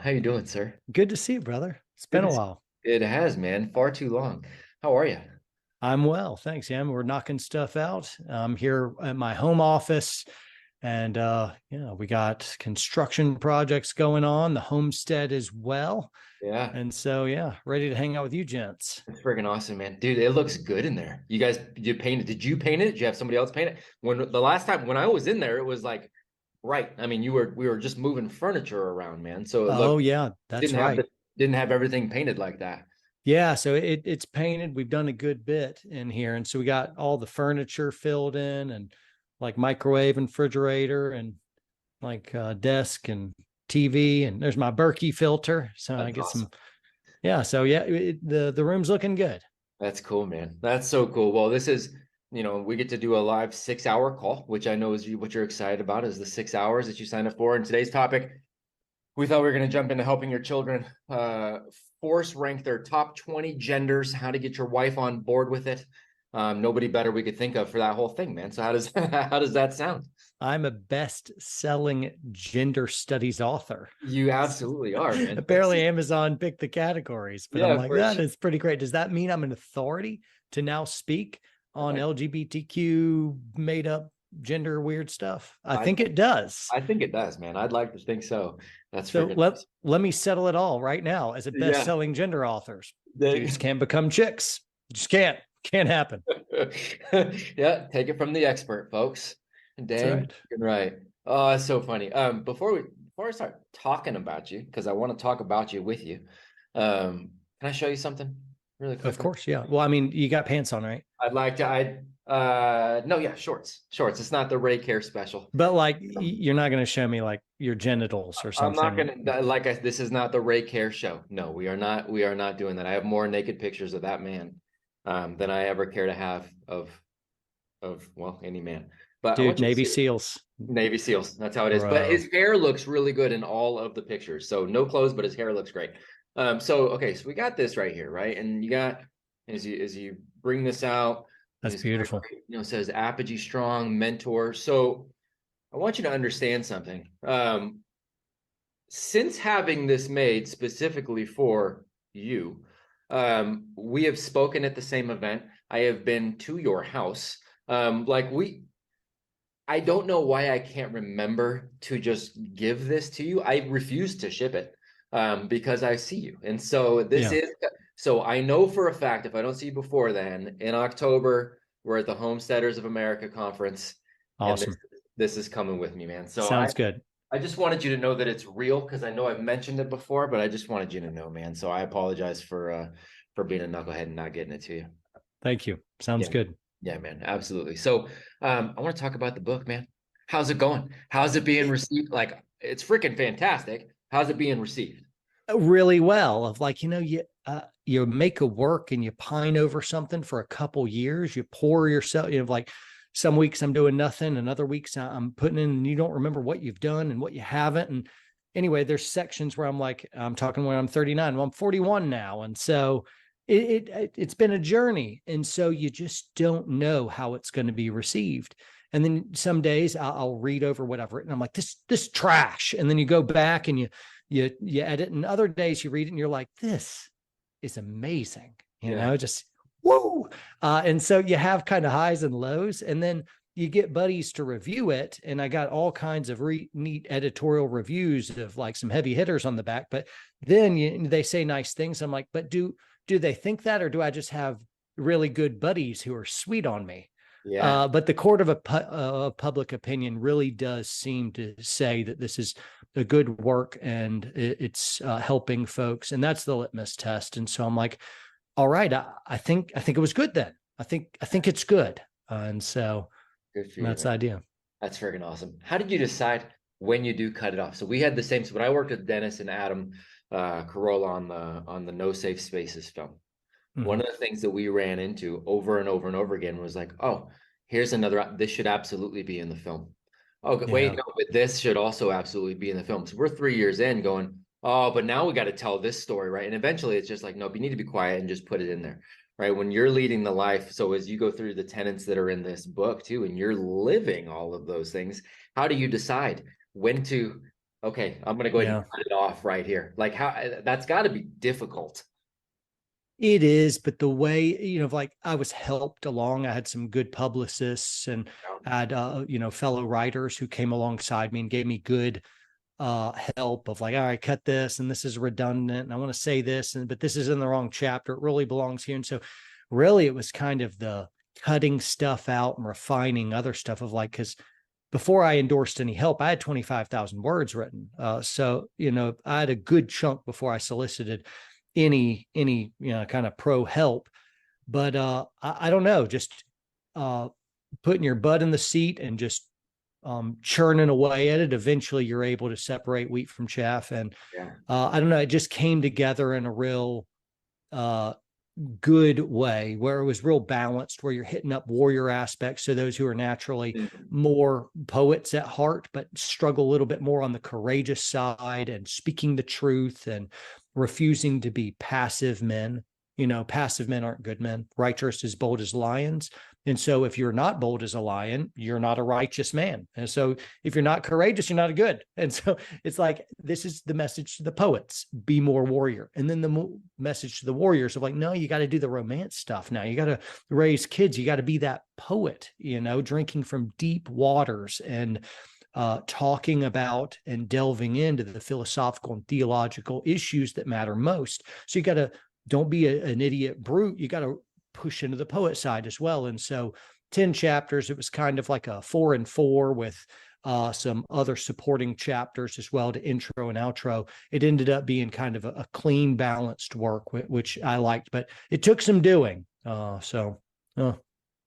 How you doing, sir? Good to see you, brother. It's Good been to a see while. you. It has, man. Far too long. How are you? I'm well, thanks. Yeah, we're knocking stuff out. I'm here at my home office, and we got construction projects going on, the homestead as well. Yeah, And so yeah, ready to hang out with you gents. it's freaking awesome, man. Dude, it looks good in there. You guys, you painted? Did you paint it? Did you have somebody else paint it? When the last time when I was in there, it was like right. I mean, we were just moving furniture around, man. So it Oh looked yeah, that's didn't have right. the didn't have everything painted like that. Yeah, so it's painted. We've done a good bit in here, and so we got all the furniture filled in, and like microwave and refrigerator, and like desk and TV, and there's my Berkey filter. So I That's get awesome. some. Yeah, so yeah, the room's looking good. That's cool, man. That's so cool. Well, this is, we get to do a live 6 hour call, which I know is what you're excited about is the 6 hours that you signed up for. And today's topic, we thought we were going to jump into helping your children force rank their top 20 genders, how to get your wife on board with it. Nobody better we could think of for that whole thing, man. So how does how does that sound? I'm a best-selling gender studies author. You absolutely are, man. Apparently, Amazon picked the categories, but I'm Yeah, like, for that sure. is pretty great. Does that mean I'm an authority to now speak on LGBTQ made up gender weird stuff? I I think it does. I think it does, man. I'd like to think so. That's So freaking let me settle it all right now as a yeah. best-selling gender authors. Dudes can't become chicks. Just can't happen. Yeah, take it from the expert, folks. That's Dang right. right. Oh, it's so funny. Before I start talking about you, because I want to talk about you with you, can I show you something really Of quickly? course, yeah. Well, I mean, you got pants on, right? I'd like to I no, yeah, shorts. Shorts. It's not the Ray Care special. But like, Um, you're not going to show me like your genitals or I'm not something. gonna this is not the Ray Care show. No, we are not doing that. I have more naked pictures of that man than I ever care to have of well, any man. But I Dude, want you to Navy see SEALs, Navy SEALs. That's how it is. But bro. his hair looks really good in all of the pictures. So no clothes, but his hair looks great. So okay, so we got this right here, right? And you got as you bring this out, That's it's got, beautiful. it says Apogee Strong Mentor. So I want you to understand something. Since having this made specifically for you, we have spoken at the same event. I have been to your house. Like I don't know why I can't remember to just give this to you. I refuse to ship it because I see you. And so this Yeah, is, so I know for a fact if I don't see you before then, in October, we're at the Homesteaders of America conference, and awesome. this is coming with me, man. So Sounds good. I just wanted you to know that it's real because I know I've mentioned it before, but I just wanted you to know, man. So I apologize for being a knucklehead and not getting it to you. Thank you. Sounds Yeah. good. Yeah, man, absolutely. So, I want to talk about the book, man. How's it going? How's it being received? Like, it's freaking fantastic. How's it being received? Really well. Of like, you make a work and you pine over something for a couple years. You pour yourself. Like some weeks I'm doing nothing, and other weeks I'm putting in, and you don't remember what you've done and what you haven't. And anyway, there's sections where I'm like, I'm talking when I'm 39. Well, I'm 41 now, and so it's been a journey, and so you just don't know how it's going to be received. And then some days I'll read over what I've written. I'm like, this trash, and then you go back and you edit, and other days you read it and you're like, this is amazing, Yeah. just whoa. And so you have kind of highs and lows, and then you get buddies to review it, and I got all kinds of neat editorial reviews of like some heavy hitters on the back, but then they say nice things. I'm like, but do they think that, or do I just have really good buddies who are sweet on me? Yeah. But the court of public opinion really does seem to say that this is a good work, and it's helping folks, and that's the litmus test. And so I'm like, all right, I think it was good then. I think it's good, and so Good for you, that's man. the idea. That's freaking awesome. How did you decide when you do cut it off? So we had the same. So when I worked with Dennis and Adam Carolla on the No Safe Spaces film, one Mm-hmm. of the things that we ran into over and over and over again was like, oh, here's another, this should absolutely be in the film. Oh, wait, Yeah, no, but this should also absolutely be in the film. So we're 3 years in going, oh, but now we got to tell this story, right? And eventually it's just like, nope, you need to be quiet and just put it in there, right? When you're leading the life. So as you go through the tenets that are in this book too, and you're living all of those things, how do you decide when to Okay, I'm gonna go ahead and Yeah. cut it off right here. Like how that's got to be difficult. It is, but the way, like I was helped along. I had some good publicists and I had, fellow writers who came alongside me and gave me good help of like, all right, cut this and this is redundant. And I want to say this, but this is in the wrong chapter. It really belongs here. And so really it was kind of the cutting stuff out and refining other stuff of like, because before I endorsed any help, I had 25,000 words written. So, I had a good chunk before I solicited any kind of pro help. But I don't know, just putting your butt in the seat and just churning away at it. Eventually you're able to separate wheat from chaff. And Yeah. I don't know, it just came together in a real uh, good way where it was real balanced, where you're hitting up warrior aspects. So those who are naturally Mhm. more poets at heart, but struggle a little bit more on the courageous side and speaking the truth and refusing to be passive men. Passive men aren't good men. Righteous as bold as lions. And so if you're not bold as a lion, you're not a righteous man. And so if you're not courageous, you're not a good. And so it's like, this is the message to the poets, be more warrior. And then the message to the warriors of like, no, you got to do the romance stuff now. You got to raise kids. You got to be that poet, drinking from deep waters and talking about and delving into the philosophical and theological issues that matter most. So you got to, don't be an idiot brute. You got to push into the poet side as well. And so 10 chapters, it was kind of like a 4 and 4 with some other supporting chapters as well to intro and outro. It ended up being kind of a clean, balanced work, which I liked, but it took some doing.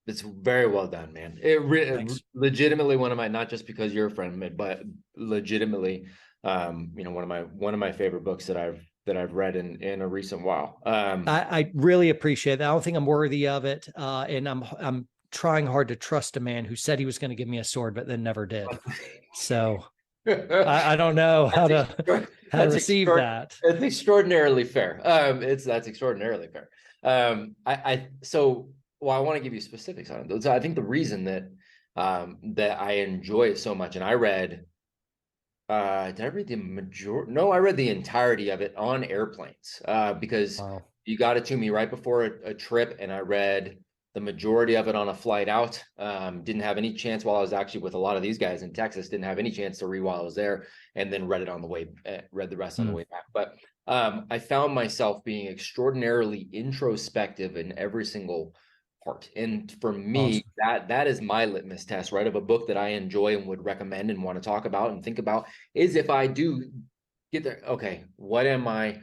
It's very well done, man. Thanks. Legitimately one of my, not just because you're a friend, but legitimately, one of my favorite books that I've read in a recent while. I really appreciate that. I don't think I'm worthy of it. And I'm trying hard to trust a man who said he was going to give me a sword, but then never did. So I don't know how That's to how to that's receive that. That's extraordinarily fair. That's extraordinarily fair. So well, I want to give you specifics on it. So I think the reason that I enjoy it so much, and I read did I read the majority? No, I read the entirety of it on airplanes because Wow. you got it to me right before a trip, and I read the majority of it on a flight out. Didn't have any chance while I was actually with a lot of these guys in Texas. Didn't have any chance to read while I was there, and then read it on the way. Read the rest on the Hmm. way back. But I found myself being extraordinarily introspective in every single part. And for me, Awesome. that is my litmus test, right? Of a book that I enjoy and would recommend and want to talk about and think about is if I do get there, okay, what am I?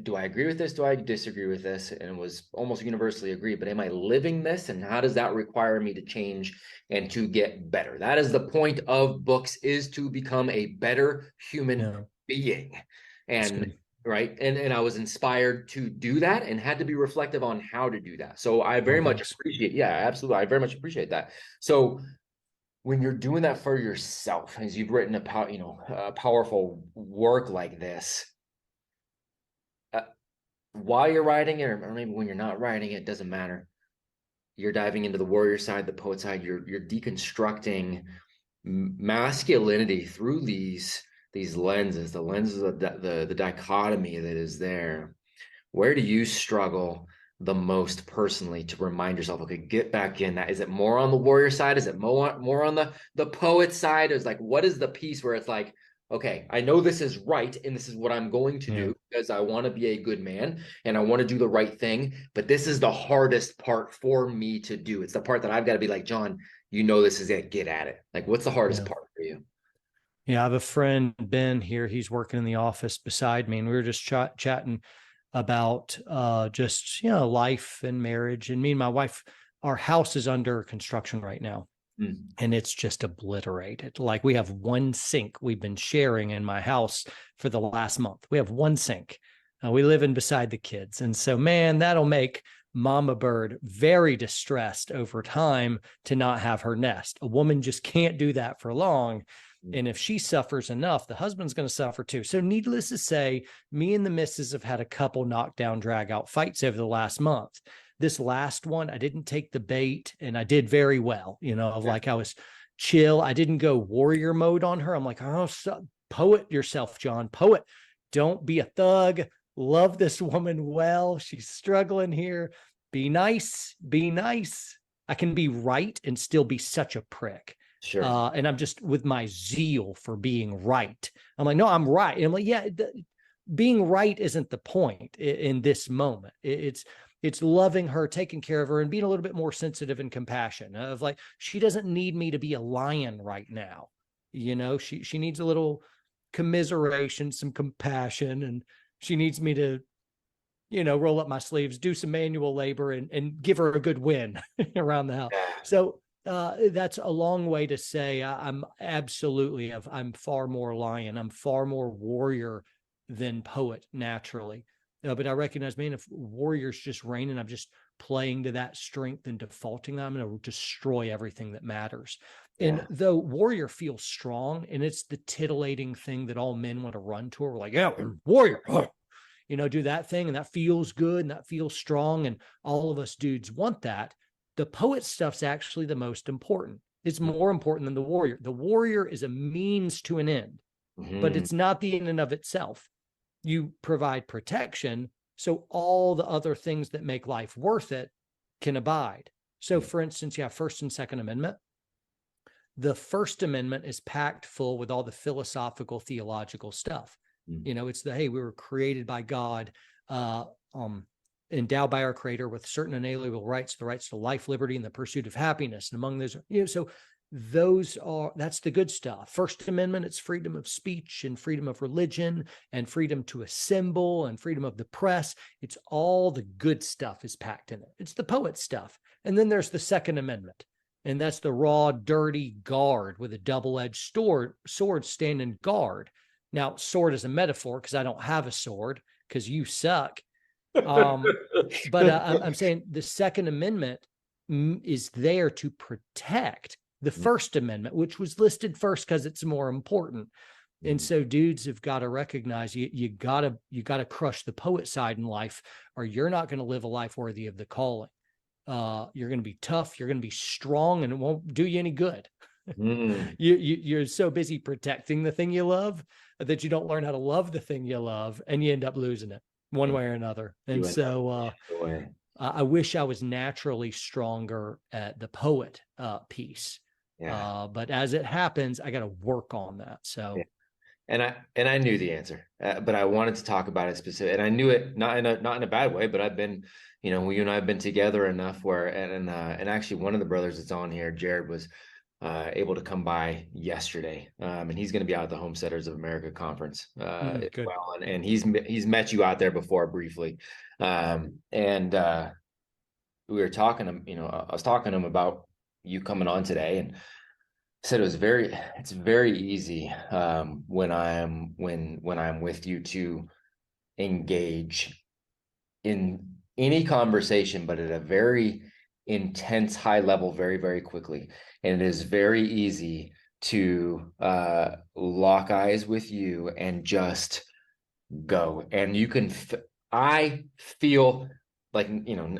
Do I agree with this? Do I disagree with this? And it was almost universally agreed, but am I living this? And how does that require me to change and to get better? That is the point of books, is to become a better human Yeah, being. that's And good. right. And I was inspired to do that and had to be reflective on how to do that. So I Oh, very much thanks. appreciate, yeah, absolutely. I very much appreciate that. So when you're doing that for yourself, as you've written a powerful work like this, uh, while you're writing it, or maybe when you're not writing it, doesn't matter. You're diving into the warrior side, the poet side. You're deconstructing masculinity through these lenses, the lenses of the dichotomy that is there. Where do you struggle the most personally to remind yourself, okay, get back in that? Is it more on the warrior side? Is it more on the poet side? Is like, what is the piece where it's like, okay, I know this is right and this is what I'm going to Yeah. do because I want to be a good man and I want to do the right thing, but this is the hardest part for me to do. It's the part that I've got to be like, John, this is it, get at it. Like, what's the hardest Yeah. part for you? Yeah. I have a friend, Ben, here. He's working in the office beside me, and we were just chatting about just, life and marriage. And me and my wife, our house is under construction right now. Mm. And it's just obliterated. Like we have one sink we've been sharing in my house for the last month. We have one sink. We live in beside the kids. And so, man, that'll make Mama Bird very distressed over time to not have her nest. A woman just can't do that for long. Mm. And if she suffers enough, the husband's going to suffer too. So, needless to say, me and the missus have had a couple knockdown, drag out fights over the last month. This last one, I didn't take the bait and I did very well, of Yeah. like I was chill. I didn't go warrior mode on her. I'm like, oh, poet yourself, John, poet. Don't be a thug. Love this woman well. She's struggling here. Be nice. Be nice. I can be right and still be such a prick. Sure. And I'm just with my zeal for being right. I'm like, no, I'm right. And I'm like, yeah, being right isn't the point in this moment. It's loving her, taking care of her, and being a little bit more sensitive and compassion of like, she doesn't need me to be a lion right now. You know, she needs a little commiseration, some compassion, and she needs me to, you know, roll up my sleeves, do some manual labor, and give her a good win around the house. So that's a long way to say I'm far more lion. I'm far more warrior than poet naturally. But I recognize, man, if warrior's just reigning, I'm just playing to that strength and defaulting, I'm going to destroy everything that matters. And though warrior feels strong, and it's the titillating thing that all men want to run to, we're like, yeah, warrior, you know, do that thing, and that feels good, and that feels strong, and all of us dudes want that. The poet stuff's actually the most important. It's more important than the warrior. The warrior is a means to an end, but it's not the in and of itself. You provide protection, so all the other things that make life worth it can abide. So, for instance, you have First and Second Amendment. The First Amendment is packed full with all the philosophical, theological stuff. You know, it's the, hey, we were created by God, endowed by our Creator with certain inalienable rights, the rights to life, liberty, and the pursuit of happiness. And among those, you know, so that's the good stuff. First Amendment, it's freedom of speech and freedom of religion and freedom to assemble and freedom of the press. It's all the good stuff is packed in it. It's the poet stuff. And then there's the Second Amendment. And that's the raw, dirty guard with a double-edged sword standing guard. Now, sword is a metaphor because I don't have a sword because you suck. But I'm saying the Second Amendment is there to protect the First Amendment, which was listed first because it's more important. And so dudes have got to recognize you gotta crush the poet side in life, or you're not going to live a life worthy of the calling. You're going to be tough, you're going to be strong, and it won't do you any good. You're so busy protecting the thing you love that you don't learn how to love the thing you love, and you end up losing it one way or another. And so I wish I was naturally stronger at the poet piece. But as it happens, I got to work on that. So and I knew the answer, but I wanted to talk about it specifically, and I knew it not in a bad way, but I've been, you know, you and I have been together enough where, and actually one of the brothers that's on here, Jared, was able to come by yesterday, and he's going to be out at the Homesteaders of America conference as well, and he's met you out there before briefly, and we were talking, you know, I was talking to him about you coming on today, and said it's very easy when I'm with you to engage in any conversation, but at a very intense high level very, very quickly. And it is very easy to lock eyes with you and just go. And you can I feel like, you know,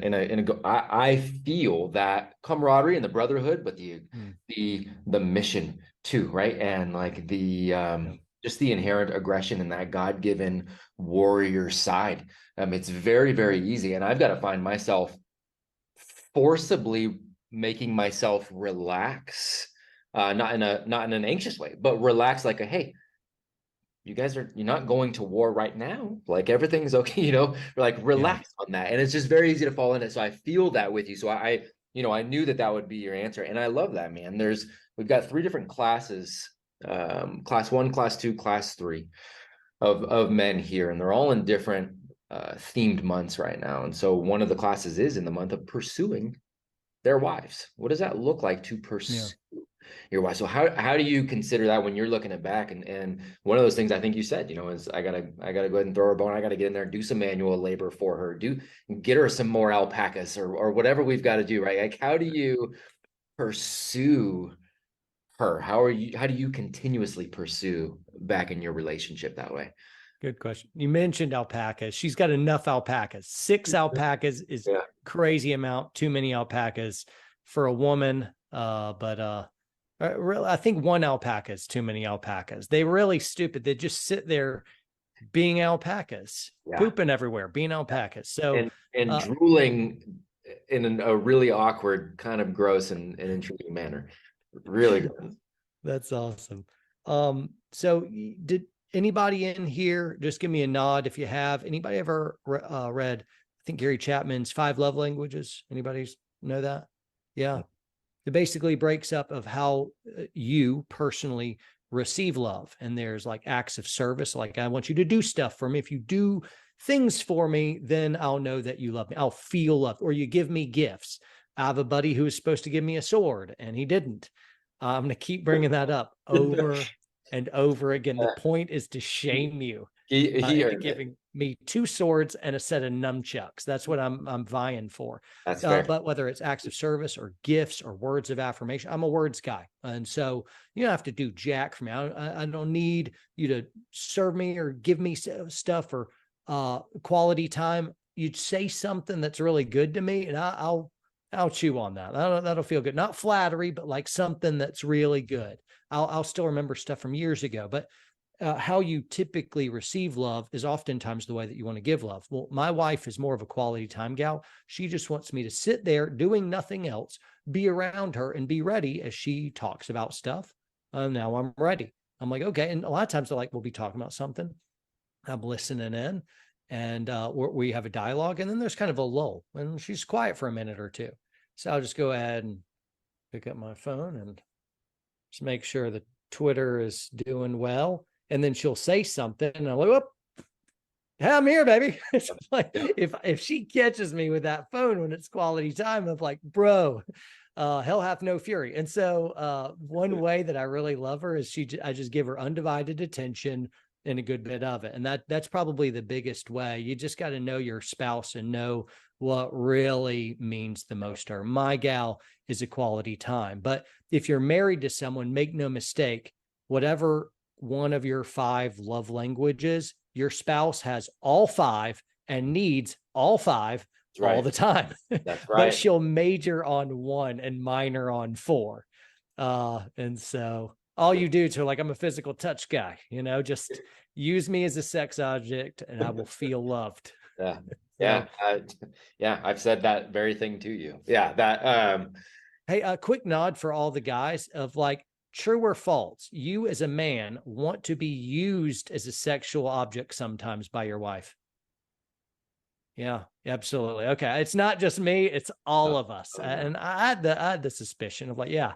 I feel that camaraderie and the brotherhood, but the mission too, right? And like the just the inherent aggression and that God-given warrior side. It's very, very easy, and I've got to find myself forcibly making myself relax, not in an anxious way, but relax, like hey, you're not going to war right now. Like everything's okay, you know, like relax on that. And it's just very easy to fall in it. So I feel that with you. So I knew that would be your answer. And I love that, man. We've got 3 different classes, class 1, class 2, class 3 of men here. And they're all in different themed months right now. And so one of the classes is in the month of pursuing their wives. What does that look like to pursue your wife? So how do you consider that when you're looking at back? And one of those things I think you said, you know, is I gotta go ahead and throw her a bone. I gotta get in there and do some manual labor for her, get her some more alpacas or whatever we've got to do, right? Like how do you pursue her? How do you continuously pursue back in your relationship that way? Good question. You mentioned alpacas. She's got enough alpacas. 6 alpacas is crazy amount. Too many alpacas for a woman. But Really, I think one alpaca is too many alpacas. They really stupid. They just sit there being alpacas, Yeah. pooping everywhere, being alpacas. So, And uh, drooling in a really awkward, kind of gross and intriguing manner. Really good. that's awesome. So did anybody in here, just give me a nod if you have, anybody ever read, I think Gary Chapman's Five Love Languages? Anybody know that? Yeah. It basically breaks up of how you personally receive love. And there's like acts of service. Like, I want you to do stuff for me. If you do things for me, then I'll know that you love me. I'll feel loved. Or you give me gifts. I have a buddy who was supposed to give me a sword and he didn't. I'm going to keep bringing that up over and over again. The point is to shame you He into earned it. giving me two swords and a set of nunchucks. That's what I'm vying for. That's fair. But whether it's acts of service or gifts or words of affirmation, I'm a words guy, and so you don't have to do jack for me. I don't need you to serve me or give me stuff or quality time. You'd say something that's really good to me, and I'll chew on that. That'll feel good. Not flattery, but like something that's really good. I'll still remember stuff from years ago, but how you typically receive love is oftentimes the way that you want to give love. Well, my wife is more of a quality time gal. She just wants me to sit there doing nothing else, be around her and be ready as she talks about stuff. Now I'm ready. I'm like, okay. And a lot of times they're like, we'll be talking about something. I'm listening in and we have a dialogue. And then there's kind of a lull and she's quiet for a minute or two. So I'll just go ahead and pick up my phone and just make sure that Twitter is doing well. And then she'll say something and I'm like, whoop, hey, I'm here, baby. It's like if she catches me with that phone when it's quality time, I'm like, bro, hell hath no fury. And so one way that I really love her is I just give her undivided attention and a good bit of it. And that's probably the biggest way. You just got to know your spouse and know what really means the most to her. My gal is a quality time. But if you're married to someone, make no mistake, whatever one of your 5 love languages, your spouse has all 5 and needs all 5 all the time. That's But right. she'll major on 1 and minor on 4. And so all you do to her, like, I'm a physical touch guy, just use me as a sex object and I will feel loved. Yeah. So, Yeah. I've said that very thing to you. Yeah. hey, a quick nod for all the guys of like, true or false, you as a man want to be used as a sexual object sometimes by your wife. Yeah, absolutely. Okay. It's not just me, it's all of us. And I had the suspicion of like, yeah,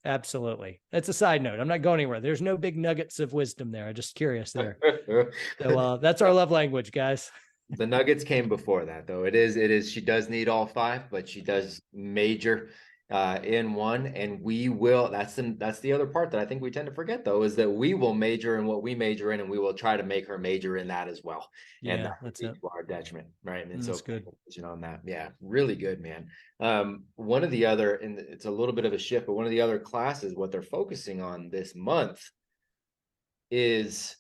absolutely. It's a side note. I'm not going anywhere. There's no big nuggets of wisdom there. I'm just curious there. So that's our love language, guys. The nuggets came before that, though. She does need all 5, but she does major in one, and we will. That's the other part that I think we tend to forget, though, is that we will major in what we major in, and we will try to make her major in that as well. And Yeah, that's it. to our detriment, right? And That's so good. on that, yeah, really good, man. One of the other, and it's a little bit of a shift, but one of the other classes, what they're focusing on this month is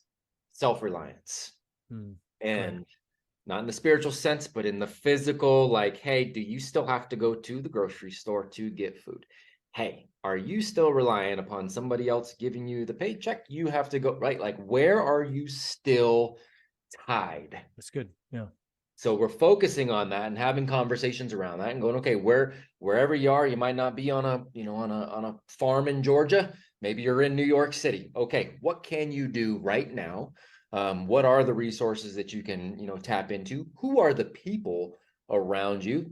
self-reliance. And not in the spiritual sense, but in the physical, like, hey, do you still have to go to the grocery store to get food? Hey, are you still relying upon somebody else giving you the paycheck? You have to go, right? Like, where are you still tied? That's good. Yeah. So we're focusing on that and having conversations around that and going, okay, wherever you are, you might not be on a farm in Georgia. Maybe you're in New York City. Okay, what can you do right now? What are the resources that you can, tap into? Who are the people around you?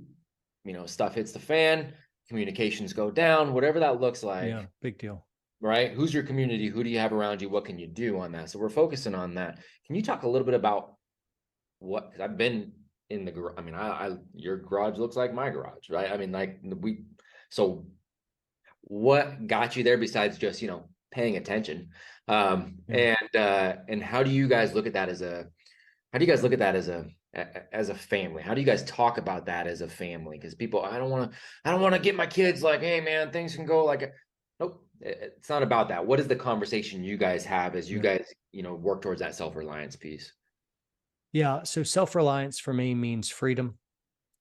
Stuff hits the fan, communications go down, whatever that looks like. Yeah, big deal. Right? Who's your community? Who do you have around you? What can you do on that? So we're focusing on that. Can you talk a little bit about what? Because I've been in the garage. I mean, your garage looks like my garage, right? I mean, like so what got you there besides just, paying attention? And how do you guys look at that as a family? How do you guys talk about that as a family? Because people, I don't want to get my kids like, hey man, things can go like, nope, it's not about that. What is the conversation you guys have as you guys, work towards that self-reliance piece? Yeah. So self-reliance for me means freedom.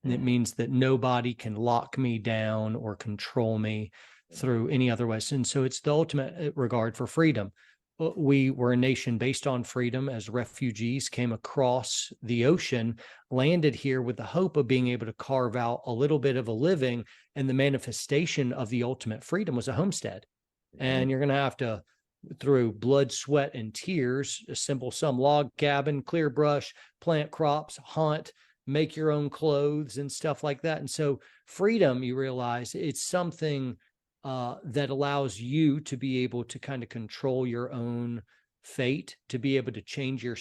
It means that nobody can lock me down or control me. through any other ways. And so it's the ultimate regard for freedom. We were a nation based on freedom as refugees came across the ocean, landed here with the hope of being able to carve out a little bit of a living. And the manifestation of the ultimate freedom was a homestead. And you're going to have to, through blood, sweat, and tears, assemble some log cabin, clear brush, plant crops, hunt, make your own clothes and stuff like that. And so freedom, you realize, it's something that allows you to be able to kind of control your own fate, to be able to change your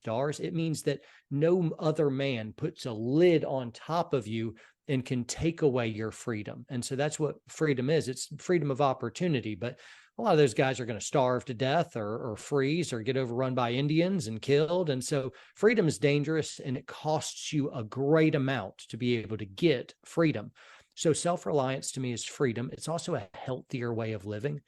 stars. It means that no other man puts a lid on top of you and can take away your freedom. And so that's what freedom is. It's freedom of opportunity. But a lot of those guys are going to starve to death or freeze or get overrun by Indians and killed. And so freedom is dangerous, and it costs you a great amount to be able to get freedom. So self-reliance to me is freedom. It's also a healthier way of living.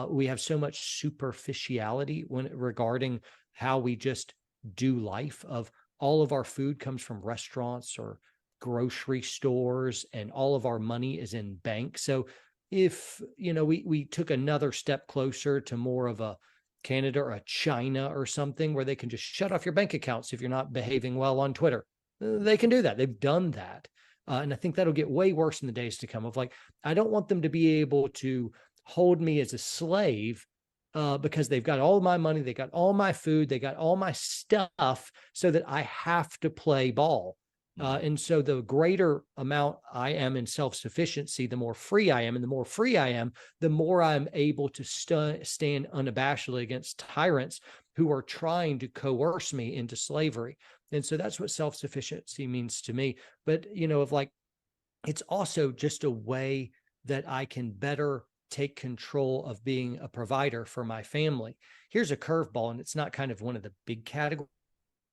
We have so much superficiality regarding how we just do life. Of all of our food comes from restaurants or grocery stores, and all of our money is in banks. So if, we took another step closer to more of a Canada or a China or something where they can just shut off your bank accounts if you're not behaving well on Twitter, they can do that. They've done that. And I think that'll get way worse in the days to come. Of like, I don't want them to be able to hold me as a slave because they've got all my money, they got all my food, they got all my stuff, so that I have to play ball. And so the greater amount I am in self-sufficiency, the more free I am. And the more free I am, the more I'm able to stand unabashedly against tyrants who are trying to coerce me into slavery. And so that's what self-sufficiency means to me. But, it's also just a way that I can better take control of being a provider for my family. Here's a curveball, and it's not kind of one of the big categories.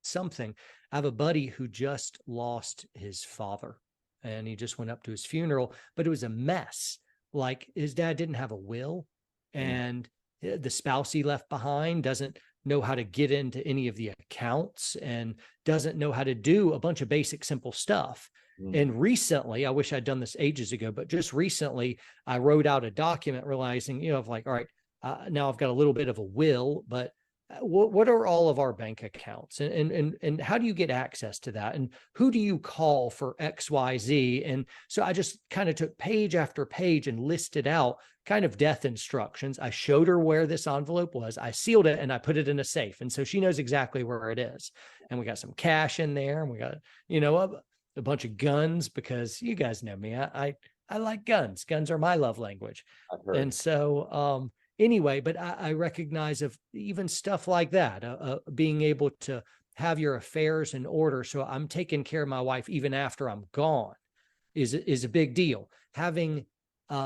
Something. I have a buddy who just lost his father, and he just went up to his funeral, but it was a mess. Like, his dad didn't have a will, and the spouse he left behind doesn't know how to get into any of the accounts and doesn't know how to do a bunch of basic, simple stuff. And recently, I wish I'd done this ages ago, but just recently I wrote out a document realizing, of like, all right, now I've got a little bit of a will, but what are all of our bank accounts, and how do you get access to that, and who do you call for XYZ? And so I just kind of took page after page and listed out kind of death instructions. I showed her where this envelope was, I sealed it, and I put it in a safe, and so she knows exactly where it is. And we got some cash in there, and we got a bunch of guns, because you guys know me, I like guns. Guns are my love language. And so anyway, but I recognize of even stuff like that, being able to have your affairs in order, so I'm taking care of my wife even after I'm gone, is a big deal. Having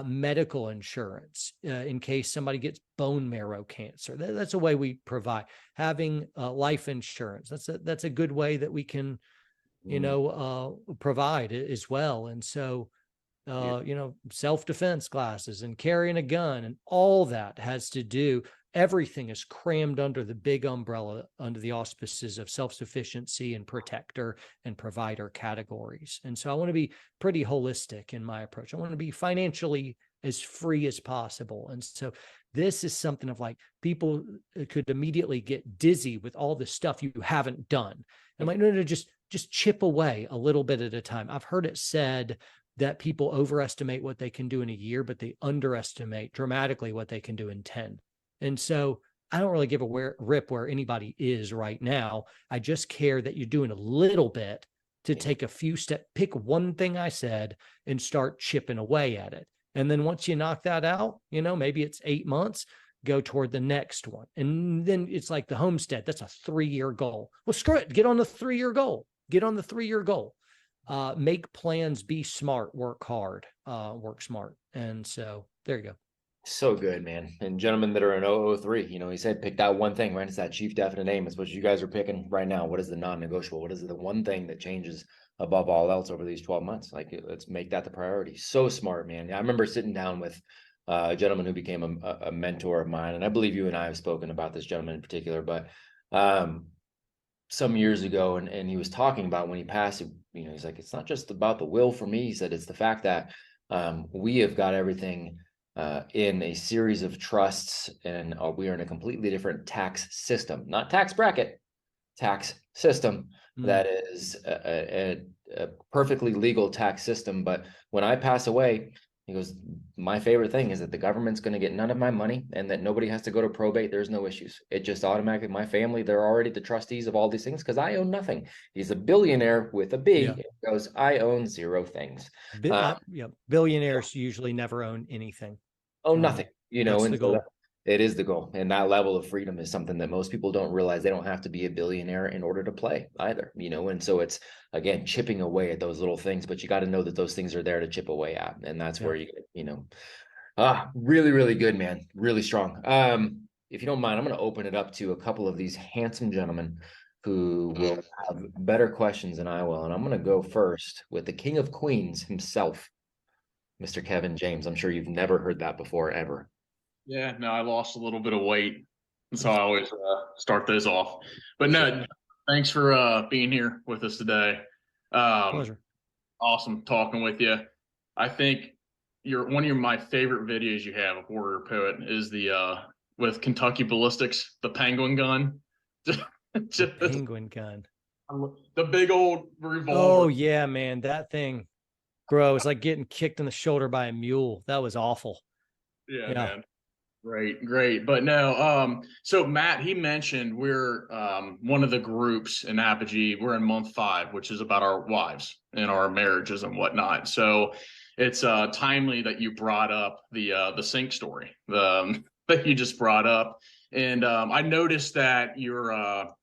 medical insurance in case somebody gets bone marrow cancer, that's a way we provide. Having life insurance, that's a good way that we can provide as well. And so self-defense classes and carrying a gun and all that has to do, everything is crammed under the big umbrella, under the auspices of self-sufficiency and protector and provider categories. And so I want to be pretty holistic in my approach. I want to be financially as free as possible. And so this is something of like, people could immediately get dizzy with all the stuff you haven't done. I'm like, no, just chip away a little bit at a time. I've heard it said that people overestimate what they can do in a year, but they underestimate dramatically what they can do in 10. And so I don't really give a rip where anybody is right now. I just care that you're doing a little bit to take a few steps, pick one thing I said and start chipping away at it. And then once you knock that out, maybe it's 8 months, go toward the next one. And then it's like the homestead. That's a 3-year goal. Well, screw it. Get on the 3-year goal. Make plans, be smart, work hard, work smart. And so there you go. So good, man. And gentlemen that are in 003, he said pick that one thing, right? It's that chief definite aim. It's what you guys are picking right now. What is the non-negotiable? What is the one thing that changes above all else over these 12 months? Like, let's make that the priority. So smart, man. I remember sitting down with a gentleman who became a mentor of mine. And I believe you and I have spoken about this gentleman in particular, but some years ago, and he was talking about when he passed, he's like, it's not just about the will for me. He said, it's the fact that we have got everything in a series of trusts, and we are in a completely different tax system, not tax bracket, tax system that is a perfectly legal tax system. But when I pass away, he goes, my favorite thing is that the government's going to get none of my money and that nobody has to go to probate. There's no issues. It just automatically, my family, they're already the trustees of all these things because I own nothing. He's a billionaire with a B. Yeah. It goes, I own zero things. Yeah. Billionaires usually never own anything. Own nothing, That's and the so goal. it is the goal. And that level of freedom is something that most people don't realize. They don't have to be a billionaire in order to play either, and so it's, again, chipping away at those little things, but you got to know that those things are there to chip away at. And that's Yeah. where really, really good, man. Really strong. If you don't mind, I'm going to open it up to a couple of these handsome gentlemen who will have better questions than I will. And I'm going to go first with the King of Queens himself, Mr. Kevin James. I'm sure you've never heard that before, ever. Yeah, no, I lost a little bit of weight, so I always start those off. But no, thanks for being here with us today. Pleasure. Awesome talking with you. I think one of my favorite videos you have of Warrior Poet is the with Kentucky Ballistics, the penguin gun. The penguin gun. The big old revolver. Oh yeah, man, that thing, bro, it's like getting kicked in the shoulder by a mule. That was awful. Yeah, man. Great. But no, so Matt, he mentioned we're one of the groups in Apogee. We're in month 5, which is about our wives and our marriages and whatnot. So it's timely that you brought up the sink story that you just brought up. And I noticed that you're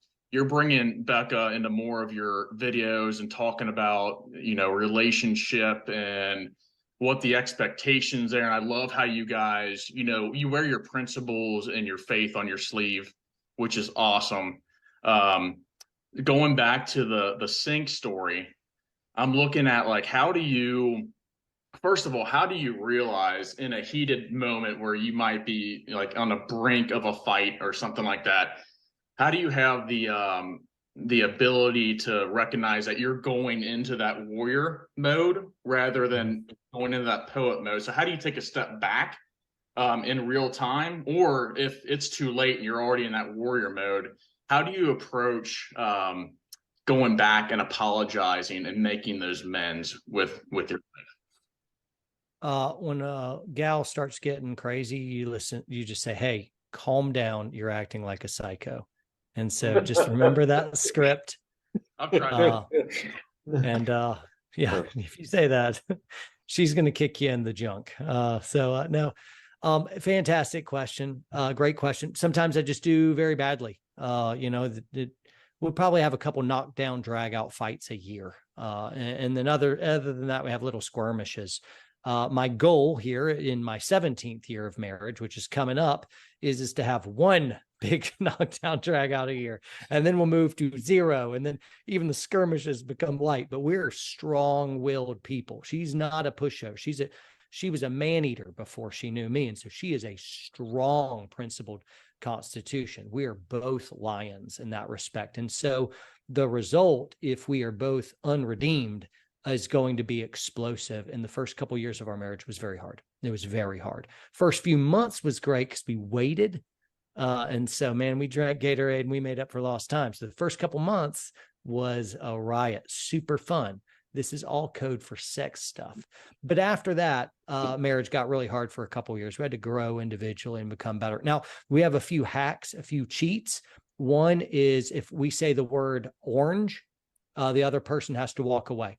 bringing Becca into more of your videos and talking about, relationship and what the expectations there. And I love how you guys, you wear your principles and your faith on your sleeve, which is awesome. Going back to the sink story, I'm looking at like, first of all, how do you realize in a heated moment where you might be like on the brink of a fight or something like that? How do you have the ability to recognize that you're going into that warrior mode rather than going into that poet mode? So how do you take a step back in real time? Or if it's too late and you're already in that warrior mode, how do you approach going back and apologizing and making those amends with your life? When a gal starts getting crazy, you just say, hey, calm down. You're acting like a psycho. And so just remember that script. I'm trying yeah, if you say that, she's going to kick you in the junk. No, fantastic question. Great question. Sometimes I just do very badly. We'll probably have a couple knockdown, drag out fights a year. And then other than that, we have little skirmishes. My goal here in my 17th year of marriage, which is coming up, is to have one big knockdown, drag out a year, and then we'll move to 0, and then even the skirmishes become light. But we're strong-willed people. She's not a pushover. She was a man-eater before she knew me, and so she is a strong, principled constitution. We are both lions in that respect, and so the result, if we are both unredeemed, is going to be explosive. And the first couple of years of our marriage was very hard. It was very hard. First few months was great because we waited. And so, man, we drank Gatorade and we made up for lost time. So the first couple months was a riot, super fun. This is all code for sex stuff. But after that, marriage got really hard for a couple of years. We had to grow individually and become better. Now, we have a few hacks, a few cheats. One is if we say the word orange, the other person has to walk away.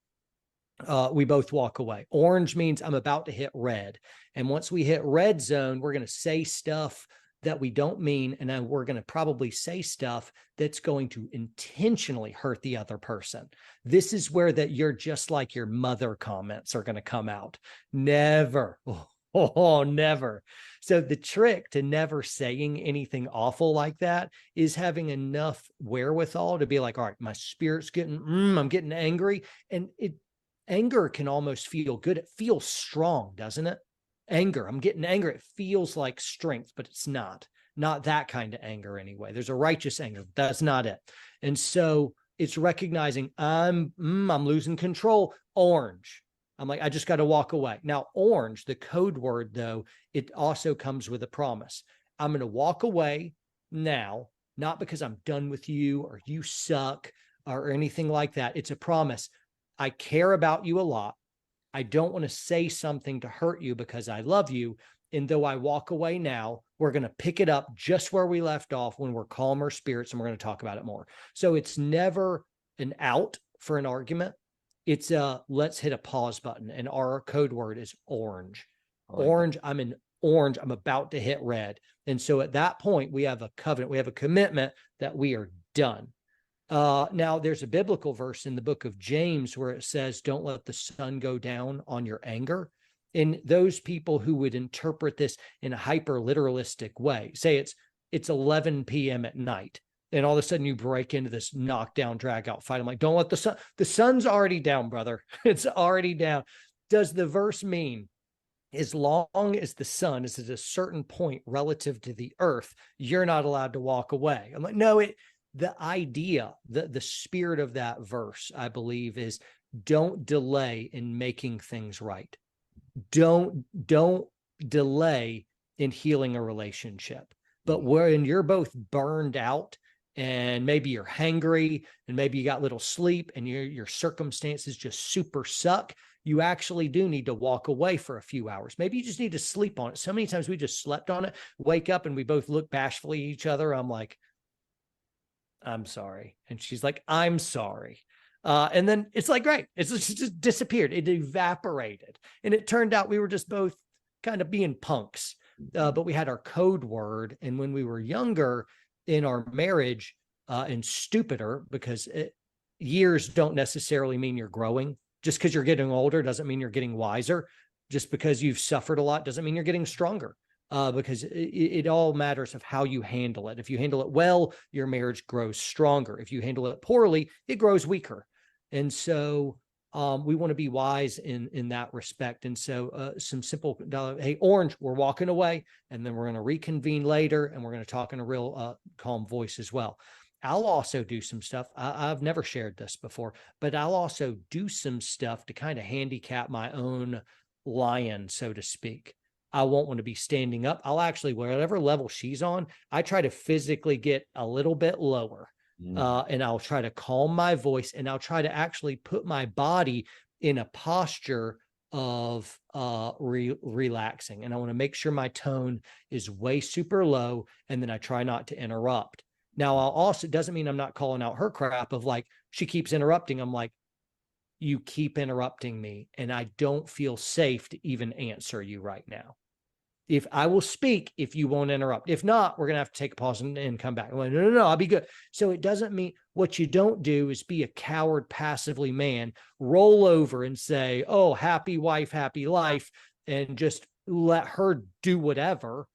We both walk away. Orange means I'm about to hit red. And once we hit red zone, we're going to say stuff that we don't mean. And then we're going to probably say stuff that's going to intentionally hurt the other person. This is where that you're just like your mother comments are going to come out. Never. Never. So the trick to never saying anything awful like that is having enough wherewithal to be like, all right, my spirit's I'm getting angry. And anger can almost feel good. It feels strong, doesn't it? Anger. I'm getting angry. It feels like strength, but it's not that kind of anger anyway. There's a righteous anger. That's not it. And so it's recognizing I'm losing control. Orange. I'm like, I just got to walk away. Now, orange, the code word though, it also comes with a promise. I'm going to walk away now, not because I'm done with you or you suck or anything like that. It's a promise. I care about you a lot. I don't want to say something to hurt you because I love you. And though I walk away now, we're going to pick it up just where we left off when we're calmer spirits, and we're going to talk about it more. So it's never an out for an argument. It's a let's hit a pause button. And our code word is orange. Orange, I'm in orange. I'm about to hit red. And so at that point, we have a covenant. We have a commitment that we are done. Now, there's a biblical verse in the book of James where it says, don't let the sun go down on your anger. And those people who would interpret this in a hyper literalistic way, say it's 11 p.m. at night, and all of a sudden you break into this knockdown, drag out fight. I'm like, don't let the sun's already down, brother. It's already down. Does the verse mean as long as the sun is at a certain point relative to the earth, you're not allowed to walk away? I'm like, no, the idea, the spirit of that verse, I believe, is don't delay in making things right. Don't delay in healing a relationship. But when you're both burned out and maybe you're hangry and maybe you got little sleep and your circumstances just super suck, you actually do need to walk away for a few hours. Maybe you just need to sleep on it. So many times we just slept on it, wake up and we both look bashfully at each other. I'm like, I'm sorry. And she's like, I'm sorry. And then it's like, great. It's just disappeared. It evaporated. And it turned out we were just both kind of being punks. But we had our code word. And when we were younger in our marriage and stupider, because years don't necessarily mean you're growing. Just because you're getting older doesn't mean you're getting wiser. Just because you've suffered a lot doesn't mean you're getting stronger. Because it all matters of how you handle it. If you handle it well, your marriage grows stronger. If you handle it poorly, it grows weaker. And so we want to be wise in that respect. And so some simple, hey, orange, we're walking away, and then we're going to reconvene later, and we're going to talk in a real calm voice as well. I'll also do some stuff. I've never shared this before, but I'll also do some stuff to kind of handicap my own lion, so to speak. I won't want to be standing up. I'll actually, whatever level she's on, I try to physically get a little bit lower. And I'll try to calm my voice, and I'll try to actually put my body in a posture of relaxing. And I want to make sure my tone is way super low. And then I try not to interrupt. Now, I'll also, it doesn't mean I'm not calling out her crap of like, she keeps interrupting. I'm like, you keep interrupting me, and I don't feel safe to even answer you right now. If I will speak, if you won't interrupt. If not, we're going to have to take a pause and come back. I'm like, no, I'll be good. So it doesn't mean, what you don't do is be a coward, passively man, roll over and say, oh, happy wife, happy life, and just let her do whatever.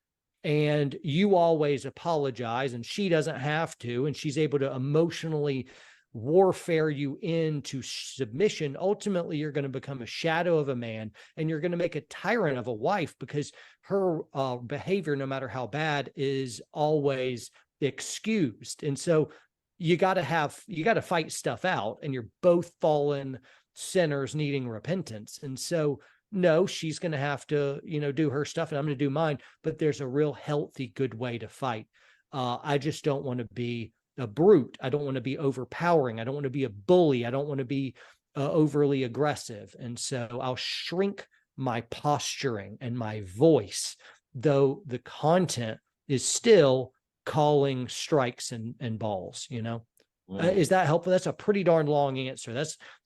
And you always apologize, and she doesn't have to, and she's able to emotionally warfare you into submission. Ultimately, you're going to become a shadow of a man, and you're going to make a tyrant of a wife, because her behavior, no matter how bad, is always excused. And so you got to fight stuff out, and you're both fallen sinners needing repentance. And so, no, she's going to have to, do her stuff, and I'm going to do mine, but there's a real healthy, good way to fight. I just don't want to be a brute. I don't want to be overpowering. I don't want to be a bully. I don't want to be overly aggressive. And so I'll shrink my posturing and my voice, though the content is still calling strikes and balls, Is that helpful? That's a pretty darn long answer.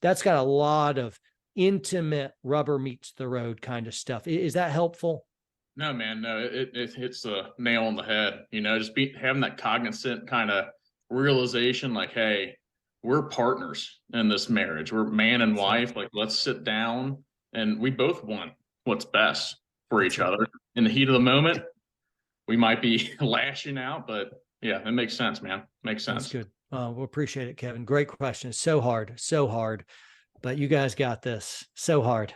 That's got a lot of intimate rubber meets the road kind of stuff. Is that helpful? No, man, no, it hits the nail on the head, just having that cognizant kind of realization, like, hey, we're partners in this marriage. We're man and wife. Like, let's sit down, and we both want what's best for each other. In the heat of the moment, we might be lashing out, but yeah, it makes sense, man. Makes sense. That's good. We appreciate it, Kevin. Great question. So hard, but you guys got this. So hard.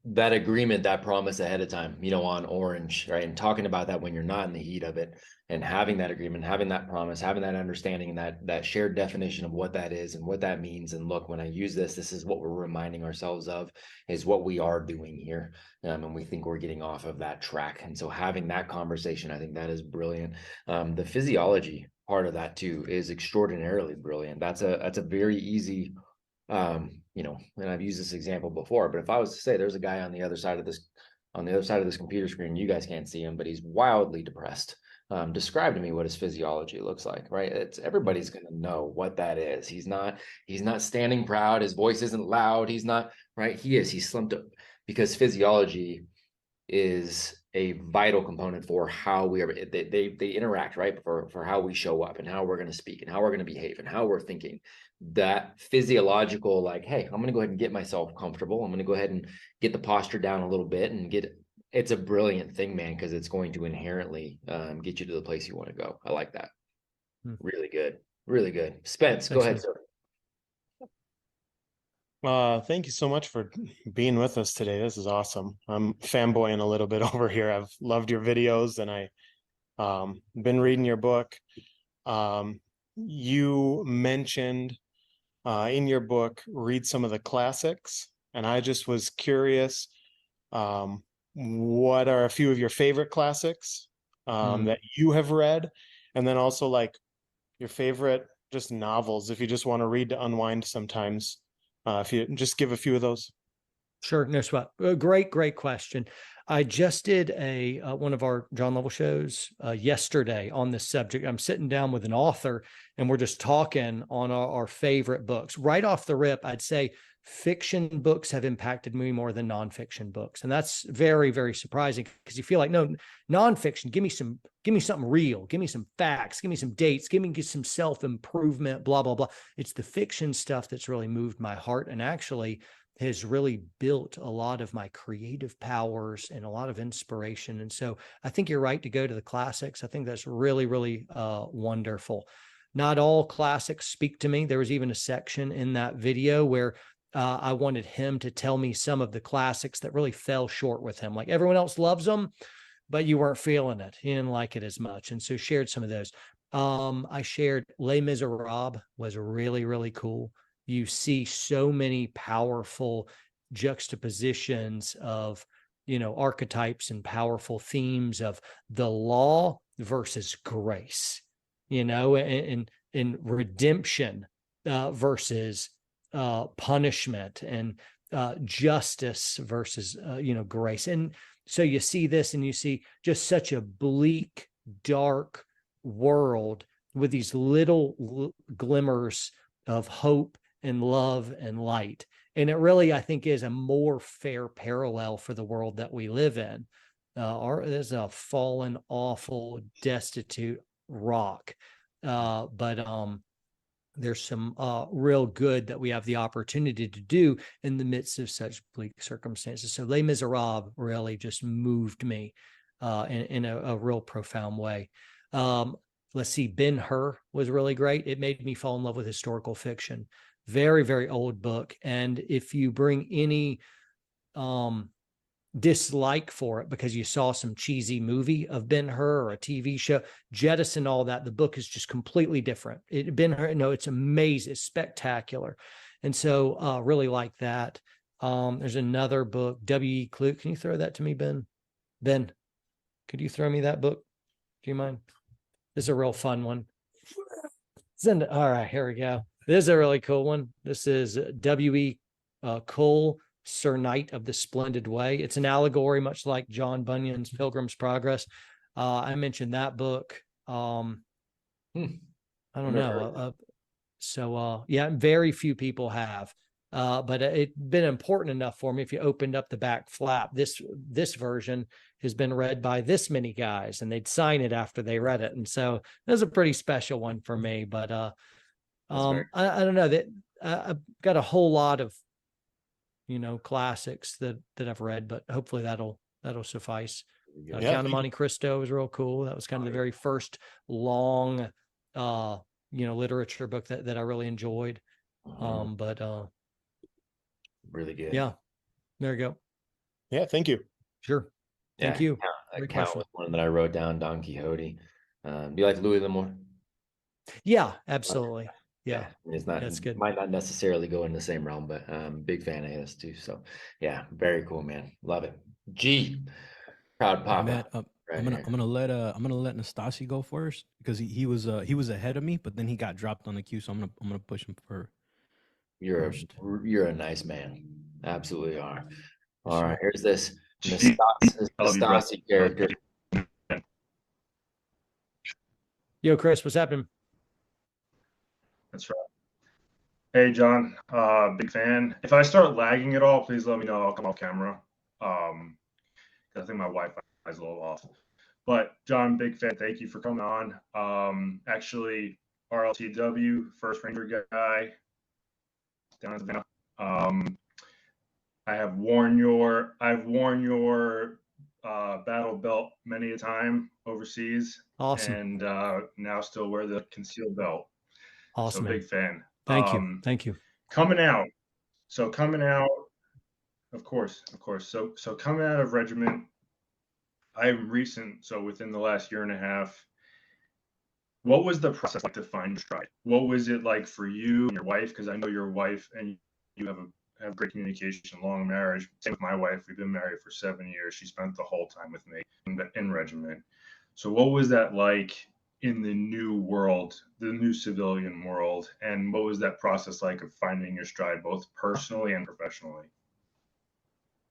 That agreement, that promise ahead of time, on orange, right? And talking about that when you're not in the heat of it, and having that agreement, having that promise, having that understanding, and that shared definition of what that is and what that means. And look, when I use this is what we're reminding ourselves of, is what we are doing here. And we think we're getting off of that track. And so having that conversation, I think that is brilliant. The physiology part of that too is extraordinarily brilliant. That's a very easy, and I've used this example before, but if I was to say there's a guy on the other side of this computer screen, you guys can't see him, but he's wildly depressed. Describe to me what his physiology looks like, right? Everybody's going to know what that is. He's not standing proud. His voice isn't loud. He's not, right? He's slumped up, because physiology is a vital component for how we are. They interact, right? For how we show up and how we're going to speak and how we're going to behave and how we're thinking. That physiological, like, hey, I'm going to go ahead and get myself comfortable. I'm going to go ahead and get the posture down a little bit and it's a brilliant thing, man, because it's going to inherently get you to the place you want to go. I like that. Really good. Really good. Spence, go ahead, sir. Thank you so much for being with us today. This is awesome. I'm fanboying a little bit over here. I've loved your videos, and I been reading your book. You mentioned in your book, read some of the classics, and I just was curious, what are a few of your favorite classics that you have read, and then also like your favorite just novels, if you just want to read to unwind sometimes. If you just give a few of those. Sure, no sweat. Great question. I just did one of our John Lovell shows yesterday on this subject. I'm sitting down with an author and we're just talking on our favorite books. Right off the rip, I'd say fiction books have impacted me more than nonfiction books. And that's very, very surprising, because you feel like, no, nonfiction, give me something real, give me some facts, give me some dates, give me some self-improvement, blah, blah, blah. It's the fiction stuff that's really moved my heart and actually has really built a lot of my creative powers and a lot of inspiration. And so I think you're right to go to the classics. I think that's really, really wonderful. Not all classics speak to me. There was even a section in that video where I wanted him to tell me some of the classics that really fell short with him. Like, everyone else loves them, but you weren't feeling it. You didn't like it as much. And so shared some of those. I shared Les Miserables was really, really cool. You see so many powerful juxtapositions of, archetypes and powerful themes of the law versus grace, and redemption versus punishment, and justice versus, grace. And so you see this and you see just such a bleak, dark world with these little glimmers of hope and love and light. And it really, I think, is a more fair parallel for the world that we live in. There's a fallen, awful, destitute rock. But there's some real good that we have the opportunity to do in the midst of such bleak circumstances. So Les Miserables really just moved me in a real profound way. Let's see, Ben-Hur was really great. It made me fall in love with historical fiction. Very, very old book. And if you bring any dislike for it because you saw some cheesy movie of Ben-Hur or a TV show, jettison all that. The book is just completely different. Ben-Hur, no, it's amazing. It's spectacular. And so really like that. There's another book, W.E. Clute. Can you throw that to me, Ben? Ben, could you throw me that book? Do you mind? This is a real fun one. All right, here we go. This is a really cool one. This is W.E. Cole, Sir Knight of the Splendid Way. It's an allegory, much like John Bunyan's Pilgrim's Progress. I mentioned that book. I don't know. Yeah, very few people have. But it's been important enough for me. If you opened up the back flap, this version has been read by this many guys, and they'd sign it after they read it. And so it was a pretty special one for me. But I don't know that I've got a whole lot of classics that I've read, but hopefully that'll suffice. Count of Monte Cristo was real cool. That was kind of the very first long literature book that I really enjoyed. But really good. Yeah. There you go. Yeah, thank you. Sure. Thank you. That Great count question. was one that I wrote down, Don Quixote. Do you like Louis L'Amour? Yeah, absolutely. Yeah. It's not, That's good. might not necessarily go in the same realm, but big fan of his too. So yeah, very cool, man. Love it. G, proud papa. Matt, Right I'm here. gonna let Nastasi go first because he was ahead of me, but then he got dropped on the queue, so I'm gonna push him for first. You're a nice man. Absolutely are. All sir. right, here's this Gee, I love you, bro. Nastasi character. Yo, Chris, what's happening? That's right. Hey, John, big fan. If I start lagging at all, please let me know. I'll come off camera. 'Cause I think my Wi-Fi is a little off. But John, big fan. Thank you for coming on. Actually, RLTW, first Ranger guy down in Savannah. I've worn your battle belt many a time overseas. Awesome. And now still wear the concealed belt. Awesome. So big fan. Thank you. Thank you. Coming out, of course. So coming out of regiment, I'm recent. So within the last year and a half, what was the process like to find your stride? What was it like for you and your wife? Because I know your wife and you have great communication, long marriage. Same with my wife. We've been married for 7 years. She spent the whole time with me in regiment. So what was that like in the new world, the new civilian world? And what was that process like of finding your stride, both personally and professionally?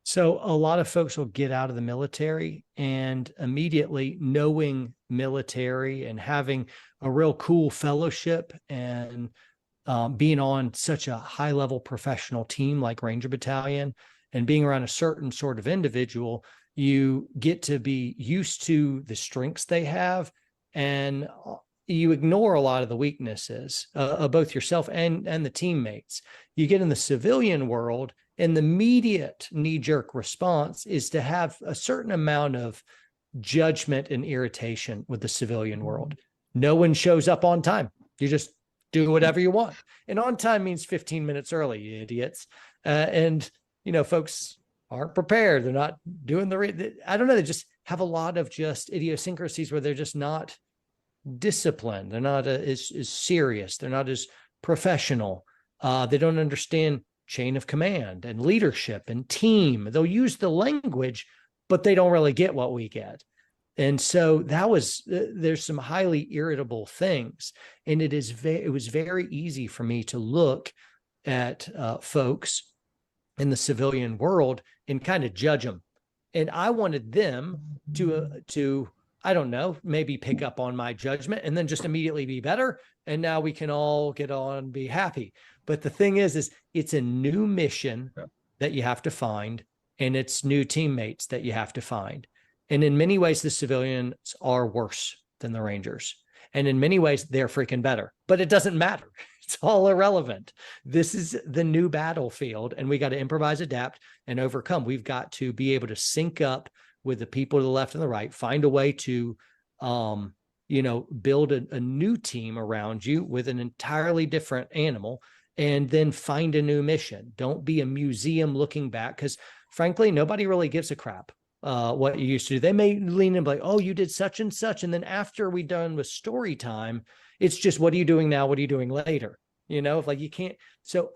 So a lot of folks will get out of the military and immediately knowing military and having a real cool fellowship and being on such a high level professional team like Ranger Battalion and being around a certain sort of individual, you get to be used to the strengths they have and you ignore a lot of the weaknesses of both yourself and the teammates. You get in the civilian world and the immediate knee-jerk response is to have a certain amount of judgment and irritation with the civilian world. No one shows up on time. You just do whatever you want. And on time means 15 minutes early, you idiots. And, folks aren't prepared. They're not doing I don't know. They just have a lot of just idiosyncrasies where they're just not disciplined. They're not as serious. They're not as professional. They don't understand chain of command and leadership and team. They'll use the language, but they don't really get what we get. And so there's some highly irritable things. And it was very easy for me to look at folks in the civilian world and kind of judge them. And I wanted them to I don't know, maybe pick up on my judgment and then just immediately be better. And now we can all get on and be happy. But the thing is it's a new mission that you have to find, and it's new teammates that you have to find. And in many ways, the civilians are worse than the Rangers. And in many ways, they're freaking better. But it doesn't matter. It's all irrelevant. This is the new battlefield, and we got to improvise, adapt, and overcome. We've got to be able to sync up with the people to the left and the right, find a way to, build a new team around you with an entirely different animal, and then find a new mission. Don't be a museum looking back, because frankly, nobody really gives a crap what you used to do. They may lean in like, oh, you did such and such. And then after we're done with story time, it's just, what are you doing now? What are you doing later? If like you can't. So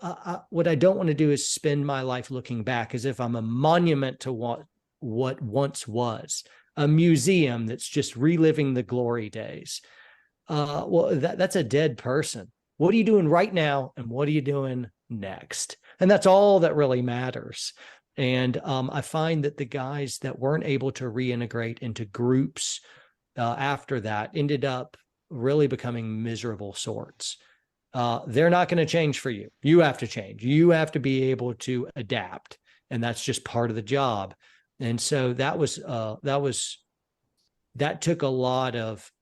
what I don't want to do is spend my life looking back as if I'm a monument to what once was, a museum that's just reliving the glory days. That's a dead person. What are you doing right now? And what are you doing next? And that's all that really matters. And I find that the guys that weren't able to reintegrate into groups after that ended up really becoming miserable sorts. They're not going to change for you. You have to change. You have to be able to adapt. And that's just part of the job. And so that took a lot of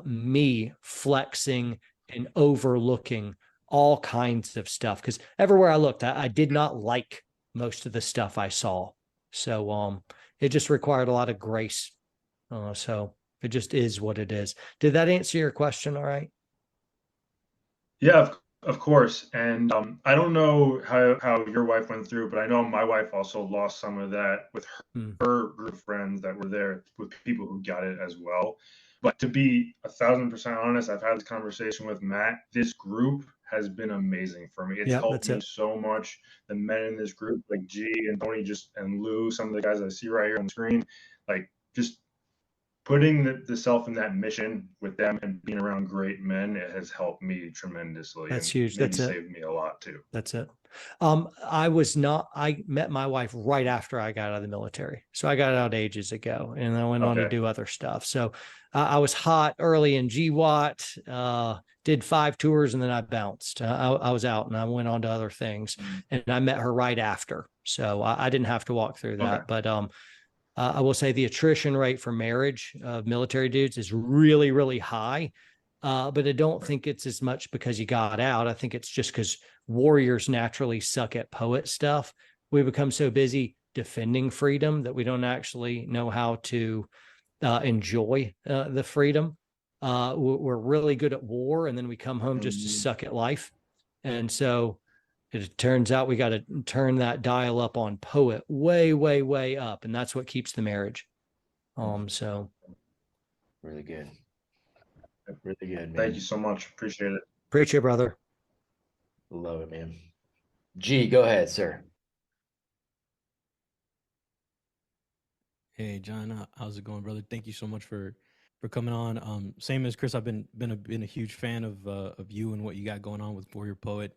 me flexing and overlooking all kinds of stuff, because everywhere I looked, I did not like most of the stuff I saw. So it just required a lot of grace. So it just is what it is. Did that answer your question all right? Yeah, of Of course. And I don't know how your wife went through, but I know my wife also lost some of that with her group of friends that were there, with people who got it as well. But to be 1,000% honest, I've had this conversation with Matt. This group has been amazing for me. It's Yeah, helped that's me it. so much. The men in this group, like G and Tony, and Lou, some of the guys I see right here on the screen, like just putting the self in that mission with them and being around great men, it has helped me tremendously That's and huge. maybe That's it. saved me a lot too. That's it. I met my wife right after I got out of the military. So I got out ages ago and I went on to Okay. do other stuff. So I was hot early in GWAT, did 5 tours and then I bounced. I was out and I went on to other things and I met her right after. So I didn't have to walk through that. Okay. But I will say the attrition rate for marriage of military dudes is really, really high. But I don't think it's as much because you got out. I think it's just because warriors naturally suck at poet stuff. We become so busy defending freedom that we don't actually know how to enjoy the freedom. We're really good at war, and then we come home just to suck at life. And so it turns out we got to turn that dial up on poet way, way, way up, and that's what keeps the marriage. So Really good. Really good, man. Thank you so much. Appreciate it. appreciate it, brother. Love it, man. G, go ahead, sir. Hey, John, how's it going, brother? Thank you so much for coming on. Same as Chris, I've been a huge fan of you and what you got going on with Warrior Poet.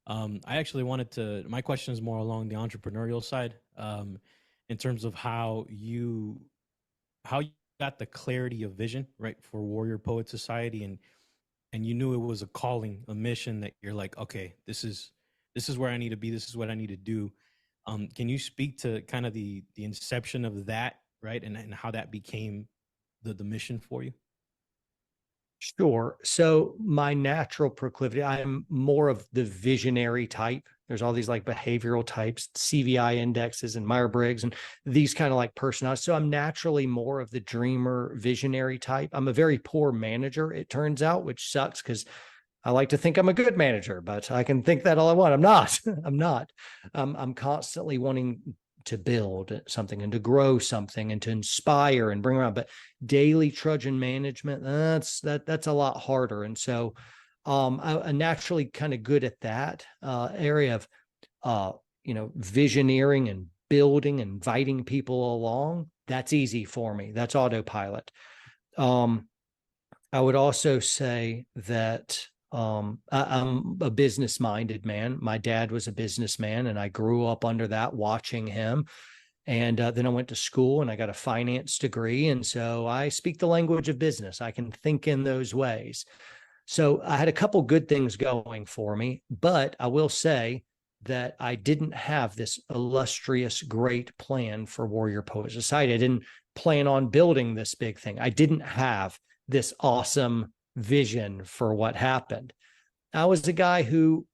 I actually wanted to. My question is more along the entrepreneurial side, in terms of how you got the clarity of vision, right, for Warrior Poet Society, and you knew it was a calling, a mission that you're like, okay, this is where I need to be. This is what I need to do. Can you speak to kind of the inception of that, right, and how that became the mission for you? Sure. So my natural proclivity, I'm more of the visionary type. There's all these like behavioral types, CVI indexes and Myers-Briggs and these kind of like personalities. So I'm naturally more of the dreamer, visionary type. I'm a very poor manager, it turns out, which sucks because I like to think I'm a good manager, but I can think that all I want. I'm not. I'm not. I'm constantly wanting to build something and to grow something and to inspire and bring around. But daily trudging management, that's a lot harder. And so I'm naturally kind of good at that area of visioneering and building, inviting people along. That's easy for me. That's autopilot. I would also say that I'm a business minded man. My dad was a businessman and I grew up under that, watching him. And then I went to school and I got a finance degree. And so I speak the language of business. I can think in those ways. So I had a couple good things going for me, but I will say that I didn't have this illustrious, great plan for Warrior Poet Society. I didn't plan on building this big thing. I didn't have this awesome vision for what happened. I was a guy who,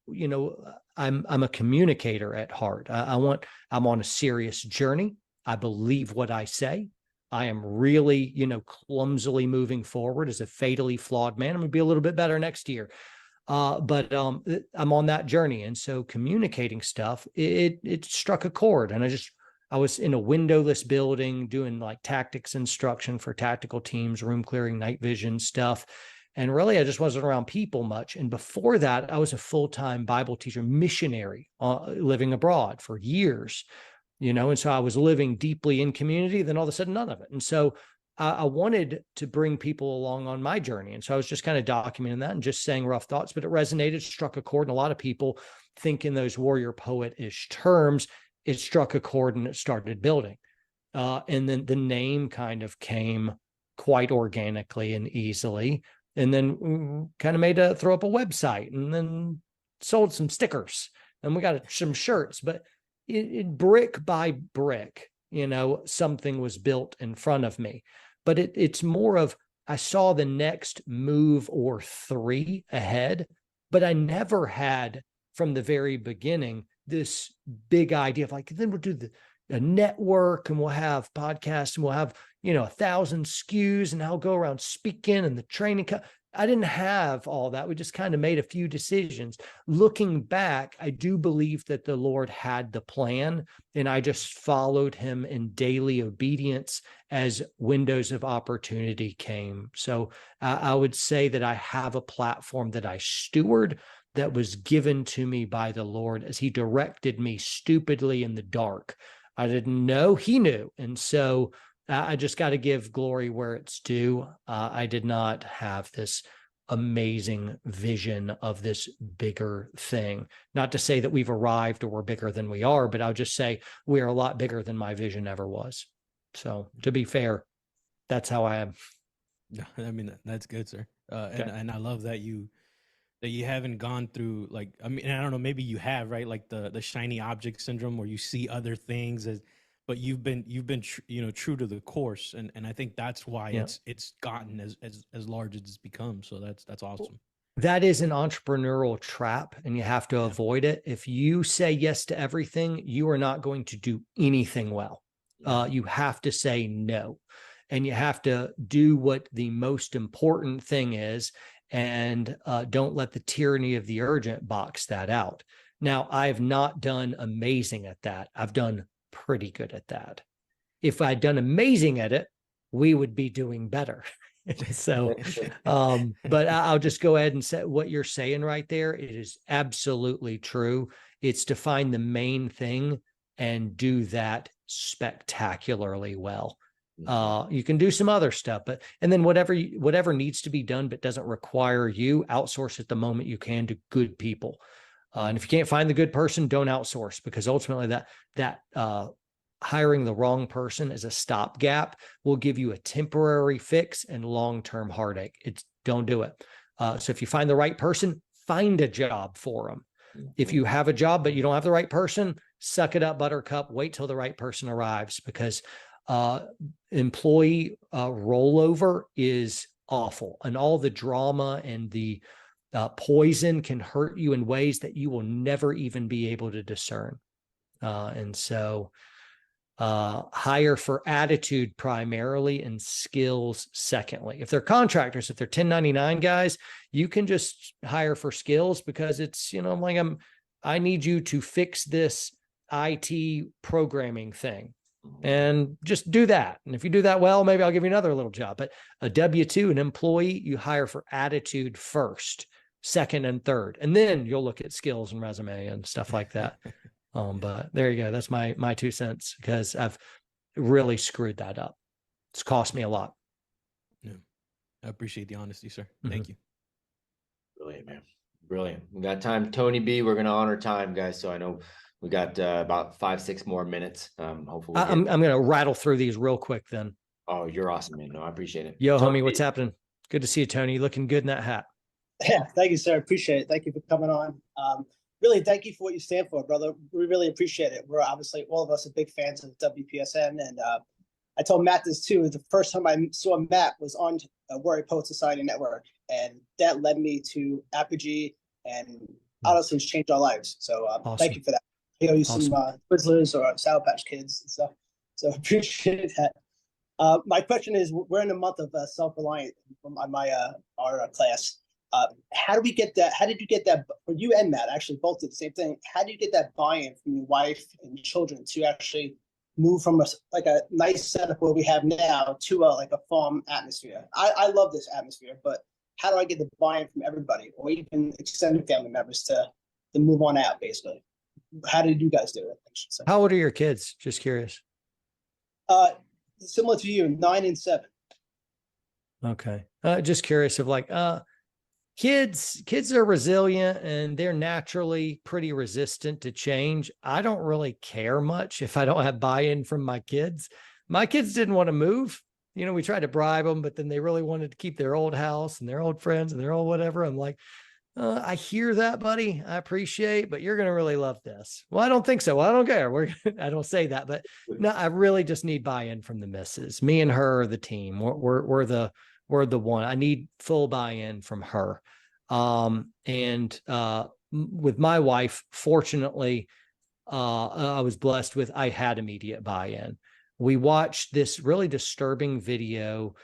I'm a communicator at heart. I'm on a serious journey. I believe what I say. I am really, clumsily moving forward as a fatally flawed man. I'm going to be a little bit better next year. But I'm on that journey. And so communicating stuff, it struck a chord. And I was in a windowless building doing like tactics instruction for tactical teams, room clearing, night vision stuff. And really, I just wasn't around people much. And before that, I was a full-time Bible teacher, missionary, living abroad for years, and so I was living deeply in community, then all of a sudden, none of it. And so I wanted to bring people along on my journey. And so I was just kind of documenting that and just saying rough thoughts, but it resonated, struck a chord. And a lot of people think in those warrior poet-ish terms. It struck a chord and it started building. And then the name kind of came quite organically and easily. And then kind of throw up a website and then sold some stickers and we got some shirts, but it brick by brick, something was built in front of me. But it's more of, I saw the next move or 3 ahead, but I never had from the very beginning this big idea of like, then we'll do a network and we'll have podcasts and we'll have, 1,000 SKUs and I'll go around speaking and the training. I didn't have all that. We just kind of made a few decisions. Looking back, I do believe that the Lord had the plan, and I just followed him in daily obedience as windows of opportunity came. So I would say that I have a platform that I steward, that was given to me by the Lord as he directed me stupidly in the dark. I didn't know, he knew. And so I just got to give glory where it's due. I did not have this amazing vision of this bigger thing. Not to say that we've arrived or we're bigger than we are, but I'll just say we are a lot bigger than my vision ever was. So to be fair, that's how I am. I mean, that's good, sir. Okay. And I love that you haven't gone through, like, I mean, I don't know, maybe you have, right? Like the shiny object syndrome, where you see other things as, but you've been true to the course, and I think that's why it's gotten as large as it's become. So that's awesome. That is an entrepreneurial trap, and you have to avoid it. If you say yes to everything, you are not going to do anything well. You have to say no, and you have to do what the most important thing is, and don't let the tyranny of the urgent box that out. Now, I've not done amazing at that. I've done pretty good at that. If I'd done amazing at it, we would be doing better. So, but I'll just go ahead and say what you're saying right there. It is absolutely true. It's to find the main thing and do that spectacularly well. You can do some other stuff, and then whatever needs to be done but doesn't require you, outsource at the moment you can to good people. And if you can't find the good person, don't outsource, because ultimately that hiring the wrong person as a stopgap will give you a temporary fix and long-term heartache. Don't do it. So if you find the right person, find a job for them. If you have a job but you don't have the right person, suck it up, buttercup. Wait till the right person arrives, because employee rollover is awful, and all the drama and the poison can hurt you in ways that you will never even be able to discern. And so hire for attitude primarily, and skills secondly. If they're contractors, if they're 1099 guys, you can just hire for skills, because it's, like, I need you to fix this IT programming thing, and just do that. And if you do that well, maybe I'll give you another little job. But a W-2, an employee, you hire for attitude first, second and third, and then you'll look at skills and resume and stuff like that. But there you go. That's my 2 cents, because I've really screwed that up. It's cost me a lot. Yeah. I appreciate the honesty, sir. Thank you. Brilliant, man. Brilliant. We got time. Tony B, we're going to honor time, guys. So I know we got about 5-6 more minutes. Hopefully I'm going to rattle through these real quick then. Oh, you're awesome, man. No, I appreciate it. Yo, Tony homie, what's happening? Good to see you, Tony. Looking good in that hat. Yeah, thank you, sir. Appreciate it. Thank you for coming on. Really, thank you for what you stand for, brother. We really appreciate it. We're obviously, all of us, are big fans of WPSN. And I told Matt this too. The first time I saw Matt was on Warrior Poet Society Network. And that led me to Apogee, and honestly, it's changed our lives. So Awesome. Thank you for that. I owe you some Twizzlers or Sour Patch Kids and stuff. So appreciate that. My question is, we're in the month of Self-Reliant from our class. How do we get that? How did you get that? For you and Matt, actually, both did the same thing. How do you get that buy-in from your wife and children to actually move from a nice setup where we have now to like a farm atmosphere? I love this atmosphere, but how do I get the buy-in from everybody, or even extended family members, to move on out, basically? How did you guys do it? How old are your kids? Just curious. Similar to you, 9 and 7. Okay. Just curious of kids are resilient, and they're naturally pretty resistant to change. I don't really care much if I don't have buy-in from my kids. My kids didn't want to move. We tried to bribe them, but then they really wanted to keep their old house and their old friends and their old whatever. I'm like, I hear that, buddy. I appreciate, but you're going to really love this. Well, I don't think so. Well, I don't care. I don't say that, but no, I really just need buy-in from the missus. Me and her are the team. We're the one. I need full buy-in from her. And with my wife, fortunately, I was blessed with, I had immediate buy-in. We watched this really disturbing video,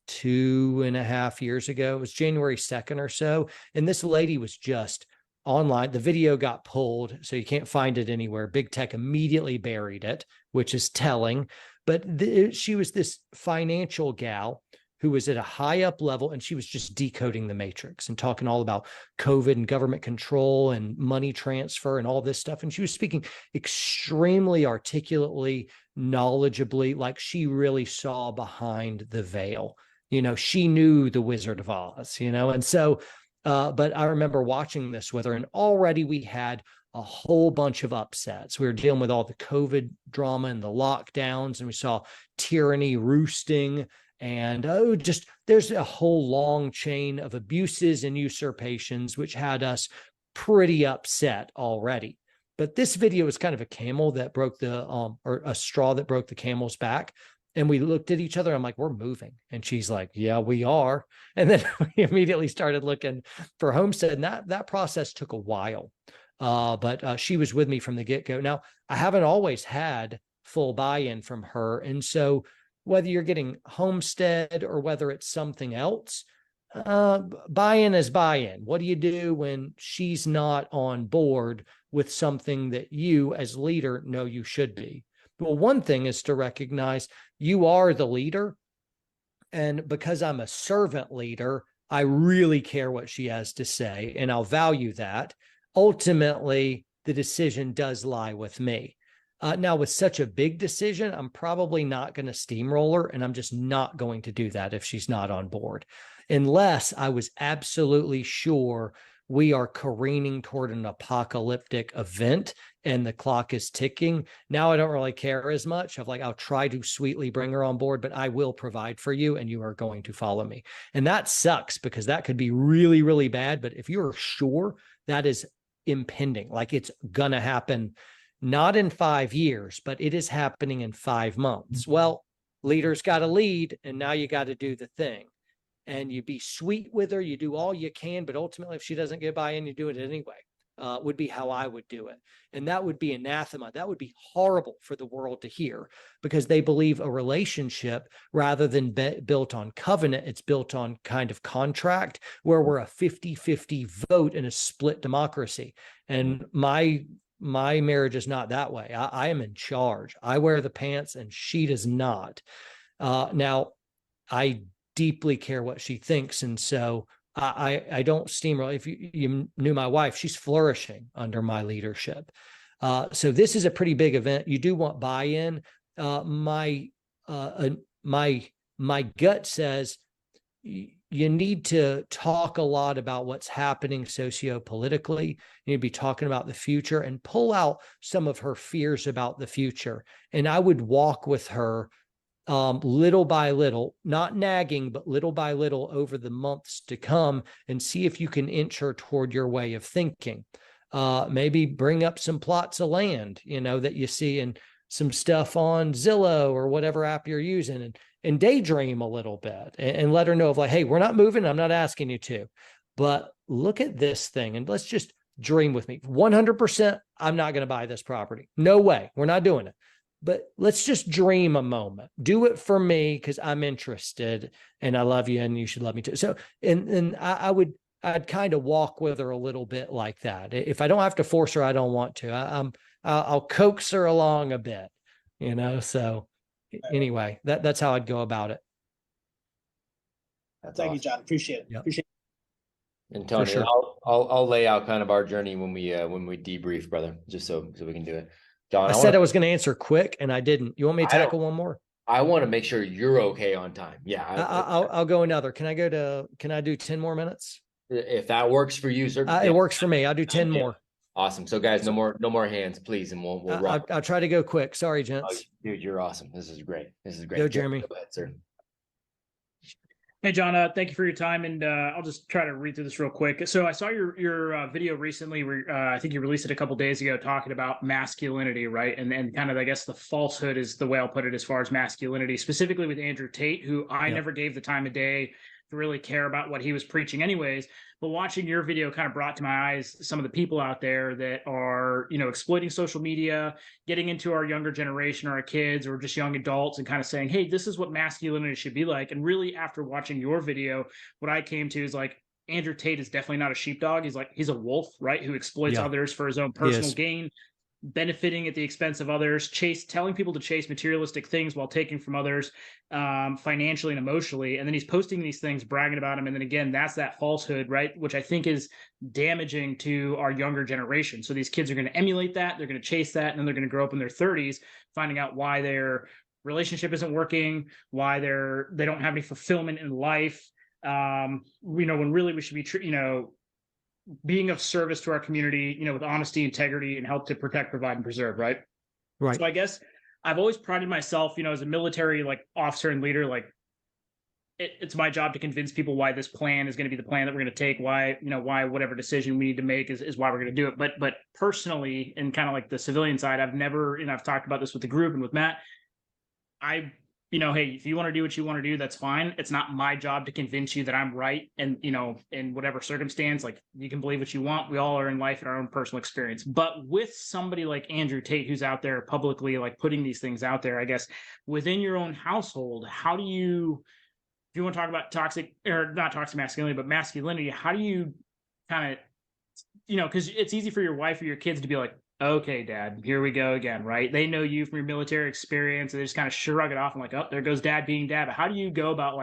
2.5 years ago. It was January 2nd or so. And this lady was just online. The video got pulled, so you can't find it anywhere. Big tech immediately buried it, which is telling. But she was this financial gal who was at a high up level, and she was just decoding the matrix and talking all about COVID and government control and money transfer and all this stuff. And she was speaking extremely articulately, knowledgeably, like she really saw behind the veil. She knew the Wizard of Oz, and so, but I remember watching this with her, and already we had a whole bunch of upsets. We were dealing with all the COVID drama and the lockdowns, and we saw tyranny roosting. And there's a whole long chain of abuses and usurpations, which had us pretty upset already. But this video is kind of a camel that broke or a straw that broke the camel's back. And we looked at each other. I'm like, we're moving. And she's like, yeah, we are. And then we immediately started looking for homestead. And that process took a while. But she was with me from the get-go. Now, I haven't always had full buy-in from her. And so whether you're getting homestead or whether it's something else, buy-in is buy-in. What do you do when she's not on board with something that you as leader know you should be? Well, one thing is to recognize you are the leader. And because I'm a servant leader, I really care what she has to say, and I'll value that. Ultimately, the decision does lie with me. Now, with such a big decision, I'm probably not going to steamroll her, and I'm just not going to do that if she's not on board, unless I was absolutely sure we are careening toward an apocalyptic event and the clock is ticking. Now I don't really care as much. I'll try to sweetly bring her on board, but I will provide for you and you are going to follow me. And that sucks because that could be really, really bad. But if you're sure that is impending, like it's going to happen, not in 5 years, but it is happening in 5 months. Well, leaders got to lead, and now you got to do the thing. And you be sweet with her, you do all you can, but ultimately, if she doesn't get buy-in, you do it anyway, would be how I would do it. And that would be anathema. That would be horrible for the world to hear, because they believe a relationship, rather than built on covenant, it's built on kind of contract, where we're a 50-50 vote in a split democracy. And my marriage is not that way. I am in charge. I wear the pants and she does not. Now, I deeply care what she thinks. And so I don't steamroll. If you knew my wife, she's flourishing under my leadership. So this is a pretty big event. You do want buy-in. My gut says you need to talk a lot about what's happening sociopolitically. You need to be talking about the future and pull out some of her fears about the future. And I would walk with her little by little, not nagging, but little by little over the months to come, and see if you can inch her toward your way of thinking. Maybe bring up some plots of land, that you see, and some stuff on Zillow or whatever app you're using, and daydream a little bit, and let her know of hey, we're not moving. I'm not asking you to, but look at this thing and let's just dream with me. 100%, I'm not going to buy this property. No way. We're not doing it. But let's just dream a moment. Do it for me because I'm interested and I love you and you should love me too. So, and I'd kind of walk with her a little bit like that. If I don't have to force her, I don't want to. I'll coax her along a bit, So anyway, that's how I'd go about it. Thank you, John. Appreciate it. Yep. Appreciate it. And Tony, sure. I'll lay out kind of our journey when we debrief, brother, just so we can do it. John, I said I was going to answer quick and I didn't. You want me to tackle one more? I want to make sure you're okay on time. Yeah. I'll go another. Can I do 10 more minutes? If that works for you, sir. It works for me. I'll do 10 more. Awesome. So guys, no more hands, please. And we'll rock. I'll try to go quick. Sorry, gents. Oh, dude, you're awesome. This is great. Go, Jeremy. Go ahead, sir. Hey, John, thank you for your time. And I'll just try to read through this real quick. So I saw your video recently where I think you released it a couple days ago talking about masculinity, right? And kind of, I guess, the falsehood is the way I'll put it as far as masculinity, specifically with Andrew Tate, who I never gave the time of day. really care about what he was preaching anyways. But watching your video kind of brought to my eyes some of the people out there that are, exploiting social media, getting into our younger generation, or our kids, or just young adults, and kind of saying, hey, this is what masculinity should be like. And really, after watching your video, what I came to is like, Andrew Tate is definitely not a sheepdog. He's a wolf, right? Who exploits others for his own personal gain, benefiting at the expense of others, telling people to chase materialistic things while taking from others, financially and emotionally. And then he's posting these things, bragging about them. And then again, that's that falsehood, right? Which I think is damaging to our younger generation. So these kids are going to emulate that. They're going to chase that. And then they're going to grow up in their 30s, finding out why their relationship isn't working, why they don't have any fulfillment in life. When really we should be, being of service to our community, with honesty, integrity, and help to protect, provide, and preserve, right? Right. So I guess I've always prided myself, as a military officer and leader, it's my job to convince people why this plan is going to be the plan that we're going to take, why whatever decision we need to make is why we're going to do it. But personally, and kind of like the civilian side, I've never, I've talked about this with the group and with Matt. Hey, if you want to do what you want to do, that's fine. It's not my job to convince you that I'm right. And, in whatever circumstance, you can believe what you want. We all are in life in our own personal experience. But with somebody like Andrew Tate, who's out there publicly, putting these things out there, I guess, within your own household, how do you, if you want to talk about not toxic masculinity, but masculinity, how do you kind of, because it's easy for your wife or your kids to be like, okay, Dad, here we go again, right? They know you from your military experience, and they just kind of shrug it off and oh, there goes Dad being Dad. But how do you go about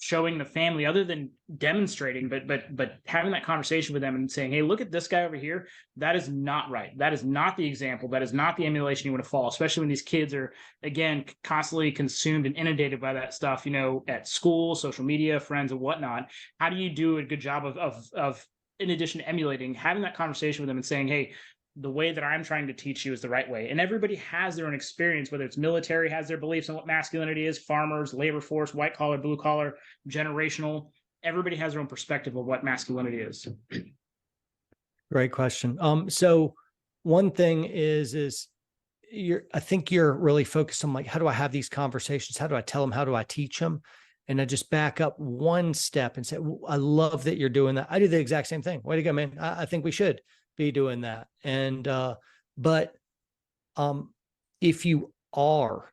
showing the family, other than demonstrating, but having that conversation with them and saying, hey, look at this guy over here. That is not right. That is not the example. That is not the emulation you want to follow, especially when these kids are, again, constantly consumed and inundated by that stuff, at school, social media, friends, and whatnot. How do you do a good job of in addition to emulating, having that conversation with them and saying, hey, the way that I'm trying to teach you is the right way. And everybody has their own experience, whether it's military has their beliefs on what masculinity is, farmers, labor force, white collar, blue collar, generational. Everybody has their own perspective of what masculinity is. Great question. So one thing is I think you're really focused on how do I have these conversations? How do I tell them? How do I teach them? And I just back up one step and say, I love that you're doing that. I do the exact same thing. Way to go, man. I think we should be doing that. And, but if you are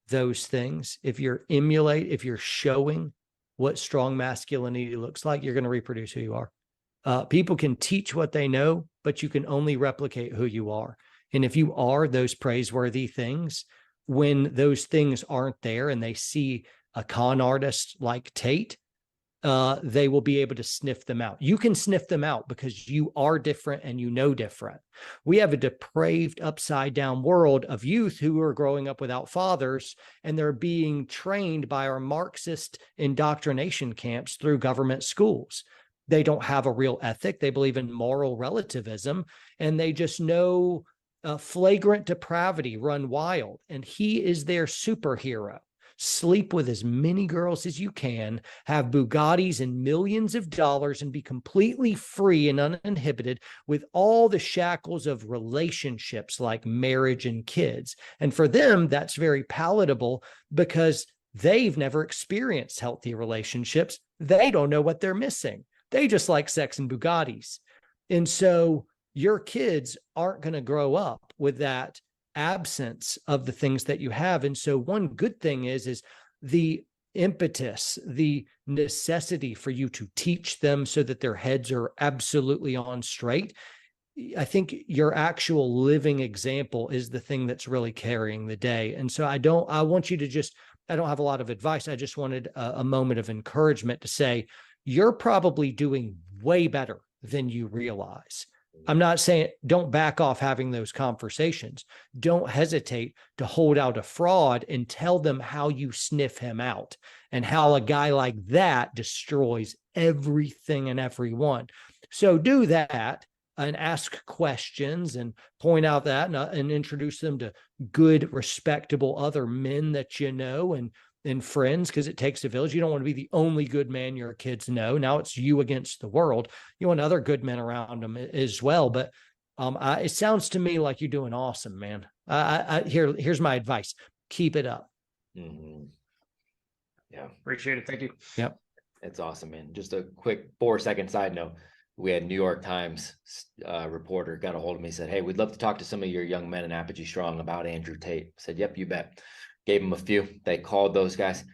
those things, if you're showing what strong masculinity looks like, you're going to reproduce who you are. People can teach what they know, but you can only replicate who you are. And if you are those praiseworthy things, when those things aren't there and they see a con artist like Tate, they will be able to sniff them out. You can sniff them out because you are different and different. We have a depraved, upside down world of youth who are growing up without fathers, and they're being trained by our Marxist indoctrination camps through government schools. They don't have a real ethic. They believe in moral relativism, and they just know flagrant depravity run wild. And he is their superhero. Sleep with as many girls as you can, have Bugattis and millions of dollars, and be completely free and uninhibited with all the shackles of relationships like marriage and kids. And for them, that's very palatable because they've never experienced healthy relationships. They don't know what they're missing. They just like sex and Bugattis. And so your kids aren't going to grow up with that absence of the things that you have. And so one good thing is the impetus, the necessity for you to teach them so that their heads are absolutely on straight. I think your actual living example is the thing that's really carrying the day. And so I don't have a lot of advice. I just wanted a moment of encouragement to say, you're probably doing way better than you realize. I'm not saying don't back off having those conversations. Don't hesitate to hold out a fraud and tell them how you sniff him out and how a guy like that destroys everything and everyone. So do that and ask questions and point out that and introduce them to good, respectable other men that you know and friends, because it takes a village. You don't want to be the only good man your kids know. Now it's you against the world. You want other good men around them as well. But it sounds to me like you're doing awesome, man. Here's my advice. Keep it up. Mm-hmm. Yeah. Appreciate it. Thank you. Yep. It's awesome, man. Just a quick 4-second side note. We had New York Times reporter got a hold of me, said, "Hey, we'd love to talk to some of your young men in Apogee Strong about Andrew Tate." I said, "Yep, you bet." Gave him a few. They called those guys.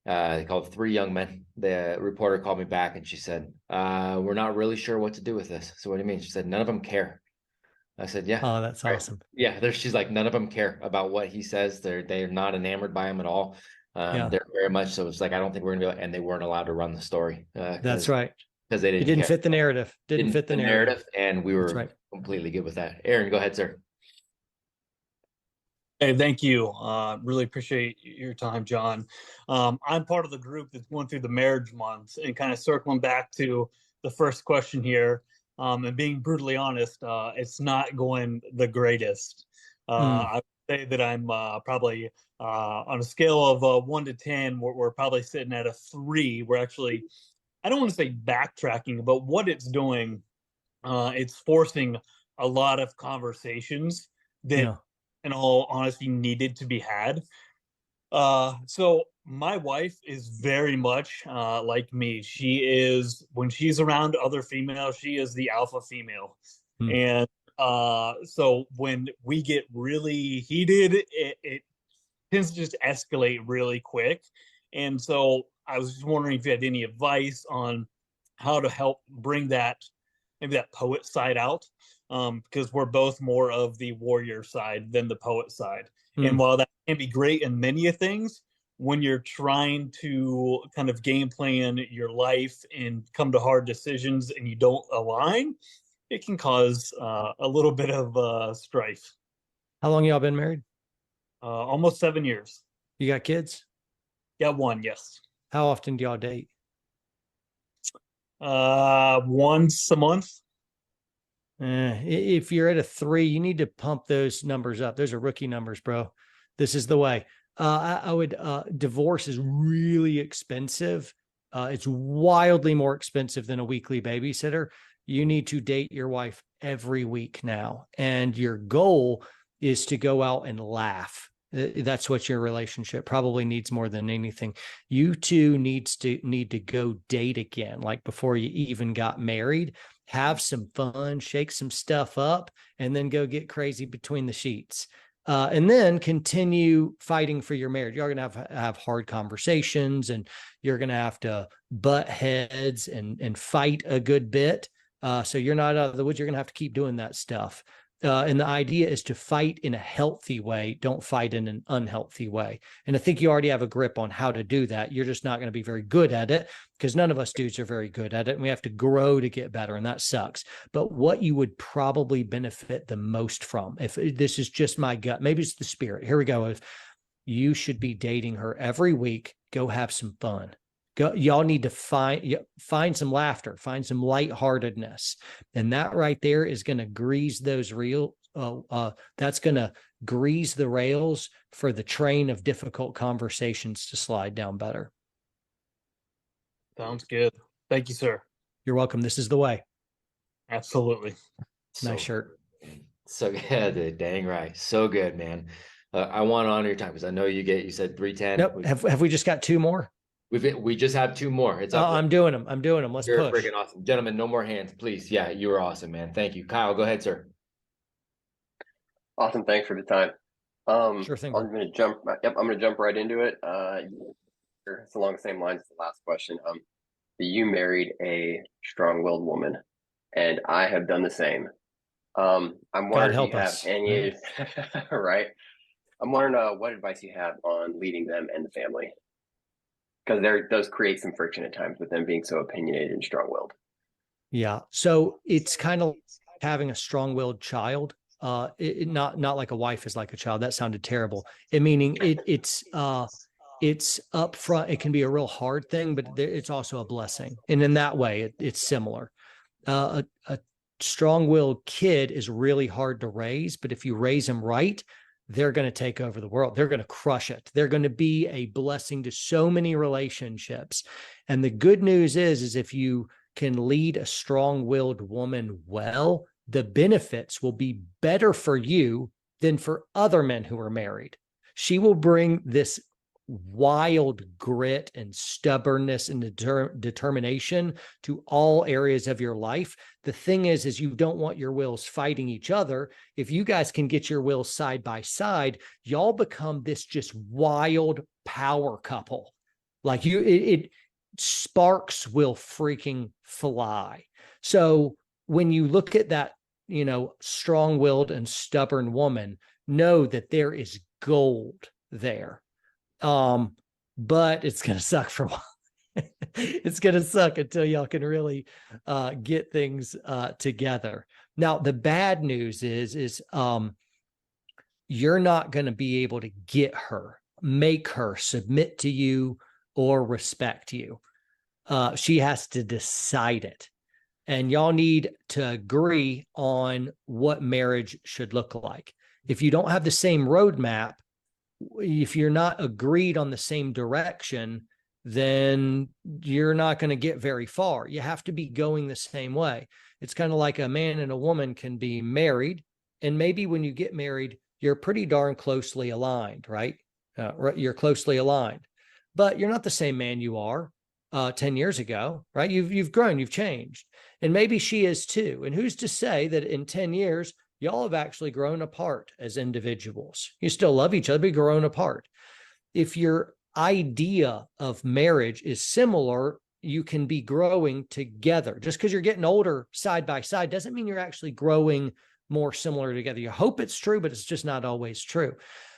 They called 3 young men. The reporter called me back and she said, "We're not really sure what to do with this." So what do you mean? She said, "None of them care." I said, "Yeah." Oh, that's Right. awesome. Yeah, she's like, none of them care about what he says. They're not enamored by him at all. Yeah. They're very much so. It's like, I don't think we're gonna be able, and they weren't allowed to run the story That's right. because they It didn't didn't care. fit the narrative. Didn't fit the narrative. narrative, and we were right. completely good with that. Aaron, go ahead, sir. Hey, thank you. Really appreciate your time, John. I'm part of the group that's going through the marriage month, and kind of circling back to the first question here, and being brutally honest, it's not going the greatest. I would say that I'm probably on a scale of 1 to 10, we're probably sitting at a 3. We're actually, I don't want to say backtracking, but what it's doing, it's forcing a lot of conversations that, Yeah. in all honesty, needed to be had. So my wife is very much like me. She is, when she's around other females, she is the alpha female. Hmm. And so when we get really heated, it tends to just escalate really quick. And so I was just wondering if you had any advice on how to help bring that, maybe that poet side out, because we're both more of the warrior side than the poet side. And while that can be great in many things, when you're trying to kind of game plan your life and come to hard decisions and you don't align, it can cause a little bit of strife. How long y'all been married? Almost 7 years. You got kids? Got 1, yes. How often do y'all date? Once a month. If you're at a 3, you need to pump those numbers up. Those are rookie numbers, bro. This is the way. I would, divorce is really expensive. It's wildly more expensive than a weekly babysitter. You need to date your wife every week now. And your goal is to go out and laugh. That's what your relationship probably needs more than anything. You two need to go date again, like before you even got married. Have some fun, shake some stuff up, and then go get crazy between the sheets. And then continue fighting for your marriage. You're going to have hard conversations, and you're going to have to butt heads and fight a good bit. So you're not out of the woods. You're going to have to keep doing that stuff. And the idea is to fight in a healthy way. Don't fight in an unhealthy way. And I think you already have a grip on how to do that. You're just not going to be very good at it, because none of us dudes are very good at it. And we have to grow to get better. And that sucks. But what you would probably benefit the most from, if this is just my gut, maybe it's the spirit. Here we go. If you should be dating her every week, go have some fun. Y'all need to find some laughter, find some lightheartedness. And that right there is going to grease those that's going to grease the rails for the train of difficult conversations to slide down better. Sounds good. Thank you, sir. You're welcome. This is the way. Absolutely. Nice shirt. So yeah, dang right. So good, man. I want to honor your time because I know you said 310. Nope. Have we just got 2 more? We just have 2 more. It's up. I'm doing them. Let's You're push. freaking awesome. Gentlemen, no more hands, please. Yeah, you were awesome, man. Thank you. Kyle, go ahead, sir. Awesome. Thanks for the time. Sure thing. I'm going to jump right into it. It's along the same lines as the last question. You married a strong-willed woman, and I have done the same. I'm wondering if you have any, right? I'm wondering what advice you have on leading them and the family, because there does create some friction at times with them being so opinionated and strong-willed. Yeah. So it's kind of having a strong-willed child. Not like a wife is like a child. That sounded terrible. Meaning it's up front. It can be a real hard thing, but it's also a blessing. And in that way, it's similar. A strong-willed kid is really hard to raise, but if you raise them right, they're going to take over the world. They're going to crush it. They're going to be a blessing to so many relationships. And the good news is if you can lead a strong-willed woman well, the benefits will be better for you than for other men who are married. She will bring this wild grit and stubbornness and determination to all areas of your life. The thing is you don't want your wills fighting each other. If you guys can get your wills side by side, y'all become this just wild power couple. Like sparks will freaking fly. So when you look at that, strong-willed and stubborn woman, know that there is gold there. But it's going to suck for a while. It's going to suck until y'all can really get things together. Now, the bad news is you're not going to be able to get her, make her submit to you or respect you. She has to decide it. And y'all need to agree on what marriage should look like. If you don't have the same roadmap, if you're not agreed on the same direction, then you're not going to get very far. You have to be going the same way. It's kind of like a man and a woman can be married, and maybe when you get married, you're pretty darn closely aligned, right? You're closely aligned, but you're not the same man you are 10 years ago, right? You've grown, you've changed, and maybe she is too. And who's to say that in 10 years, y'all have actually grown apart as individuals? You still love each other, but grown apart. If your idea of marriage is similar, you can be growing together. Just because you're getting older side by side doesn't mean you're actually growing more similar together. You hope it's true, but it's just not always true.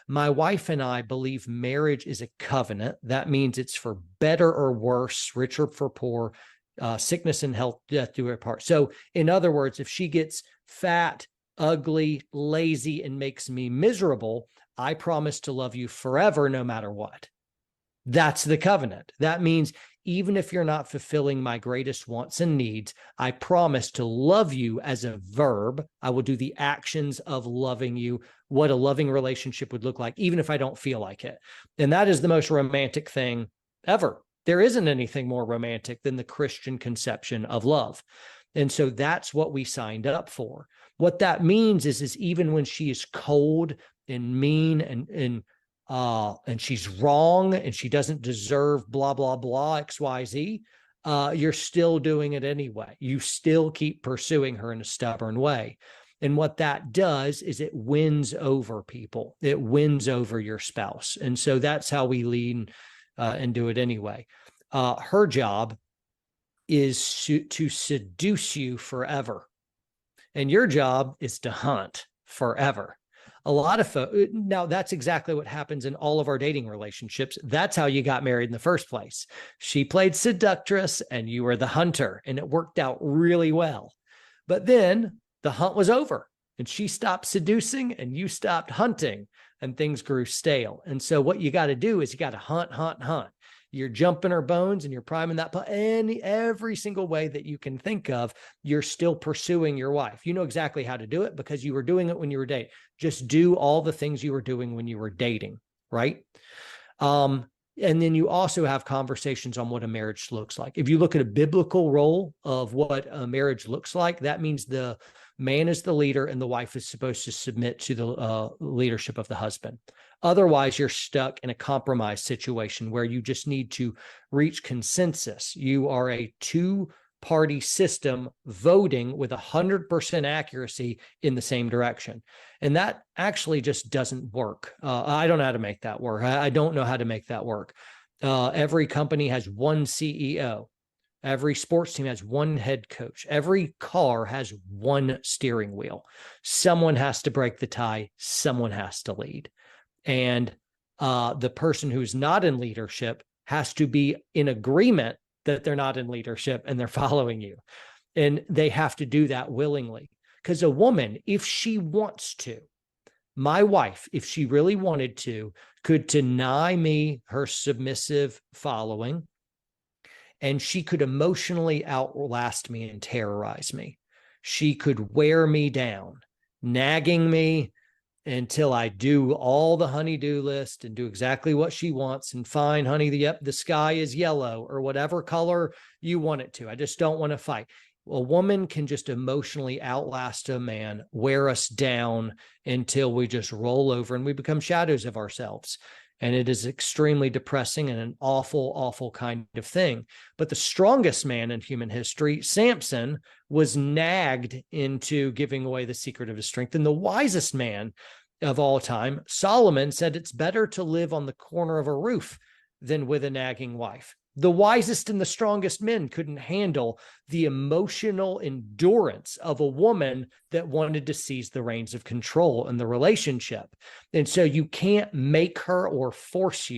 My wife and I believe marriage is a covenant. That means it's for better or worse, richer for poor, sickness and health, death do it apart. So in other words, if she gets fat, ugly, lazy, and makes me miserable, I promise to love you forever, no matter what. That's the covenant. That means even if you're not fulfilling my greatest wants and needs, I promise to love you as a verb. I will do the actions of loving you, what a loving relationship would look like, even if I don't feel like it. And that is the most romantic thing ever. There isn't anything more romantic than the Christian conception of love. And so that's what we signed up for. What that means is even when she is cold and mean and she's wrong and she doesn't deserve blah, blah, blah, XYZ, you're still doing it anyway. You still keep pursuing her in a stubborn way. And what that does is it wins over people. It wins over your spouse. And so that's how we lean and do it anyway. Her job is to seduce you forever. And your job is to hunt forever. A lot of folks, now that's exactly what happens in all of our dating relationships. That's how you got married in the first place. She played seductress and you were the hunter, and it worked out really well. But then the hunt was over and she stopped seducing and you stopped hunting and things grew stale. And so what you got to do is you got to hunt, hunt, hunt. You're jumping her bones and you're priming that, every single way that you can think of, you're still pursuing your wife. You know exactly how to do it because you were doing it when you were dating. Just do all the things you were doing when you were dating, right? And then you also have conversations on what a marriage looks like. If you look at a biblical role of what a marriage looks like, that means the man is the leader and the wife is supposed to submit to the leadership of the husband. Otherwise, you're stuck in a compromise situation where you just need to reach consensus. You are a two-party system voting with 100% accuracy in the same direction. And that actually just doesn't work. I don't know how to make that work. I don't know how to make that work. Every company has one CEO. Every sports team has one head coach. Every car has one steering wheel. Someone has to break the tie. Someone has to lead. And the person who's not in leadership has to be in agreement that they're not in leadership and they're following you. And they have to do that willingly. Because a woman, if she wants to, my wife, if she really wanted to, could deny me her submissive following, and she could emotionally outlast me and terrorize me. She could wear me down, nagging me until I do all the honey-do list and do exactly what she wants. And fine, honey, the sky is yellow or whatever color you want it to. I just don't want to fight. A woman can just emotionally outlast a man, wear us down until we just roll over and we become shadows of ourselves. And it is extremely depressing and an awful, awful kind of thing. But the strongest man in human history, Samson, was nagged into giving away the secret of his strength. And the wisest man of all time, Solomon, said it's better to live on the corner of a roof than with a nagging wife. The wisest and the strongest men couldn't handle the emotional endurance of a woman that wanted to seize the reins of control in the relationship. And so you can't make her or force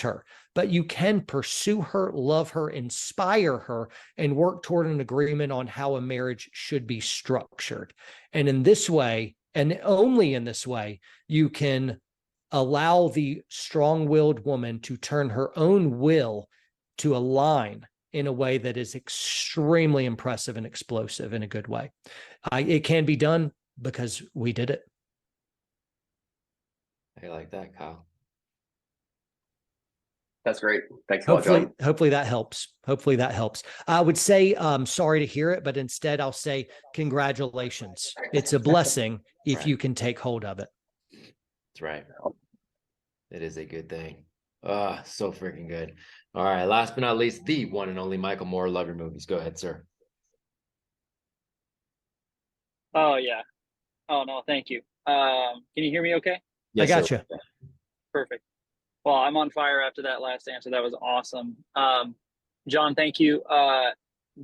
her, but you can pursue her, love her, inspire her, and work toward an agreement on how a marriage should be structured. And in this way, and only in this way, you can allow the strong-willed woman to turn her own will to align in a way that is extremely impressive and explosive in a good way. It can be done because we did it. I like that, Kyle. That's great. Thanks a lot, John. Hopefully that helps. Hopefully that helps. I would say, sorry to hear it, but instead I'll say congratulations. It's a blessing if you can take hold of it. That's right. It is a good thing. So freaking good. All right. Last but not least, the one and only Michael Moore. Love your movies. Go ahead, sir. Oh, yeah. Oh, no, thank you. Can you hear me okay? Yes, I got sir. you. Perfect. Well, I'm on fire after that last answer. That was awesome. John, thank you.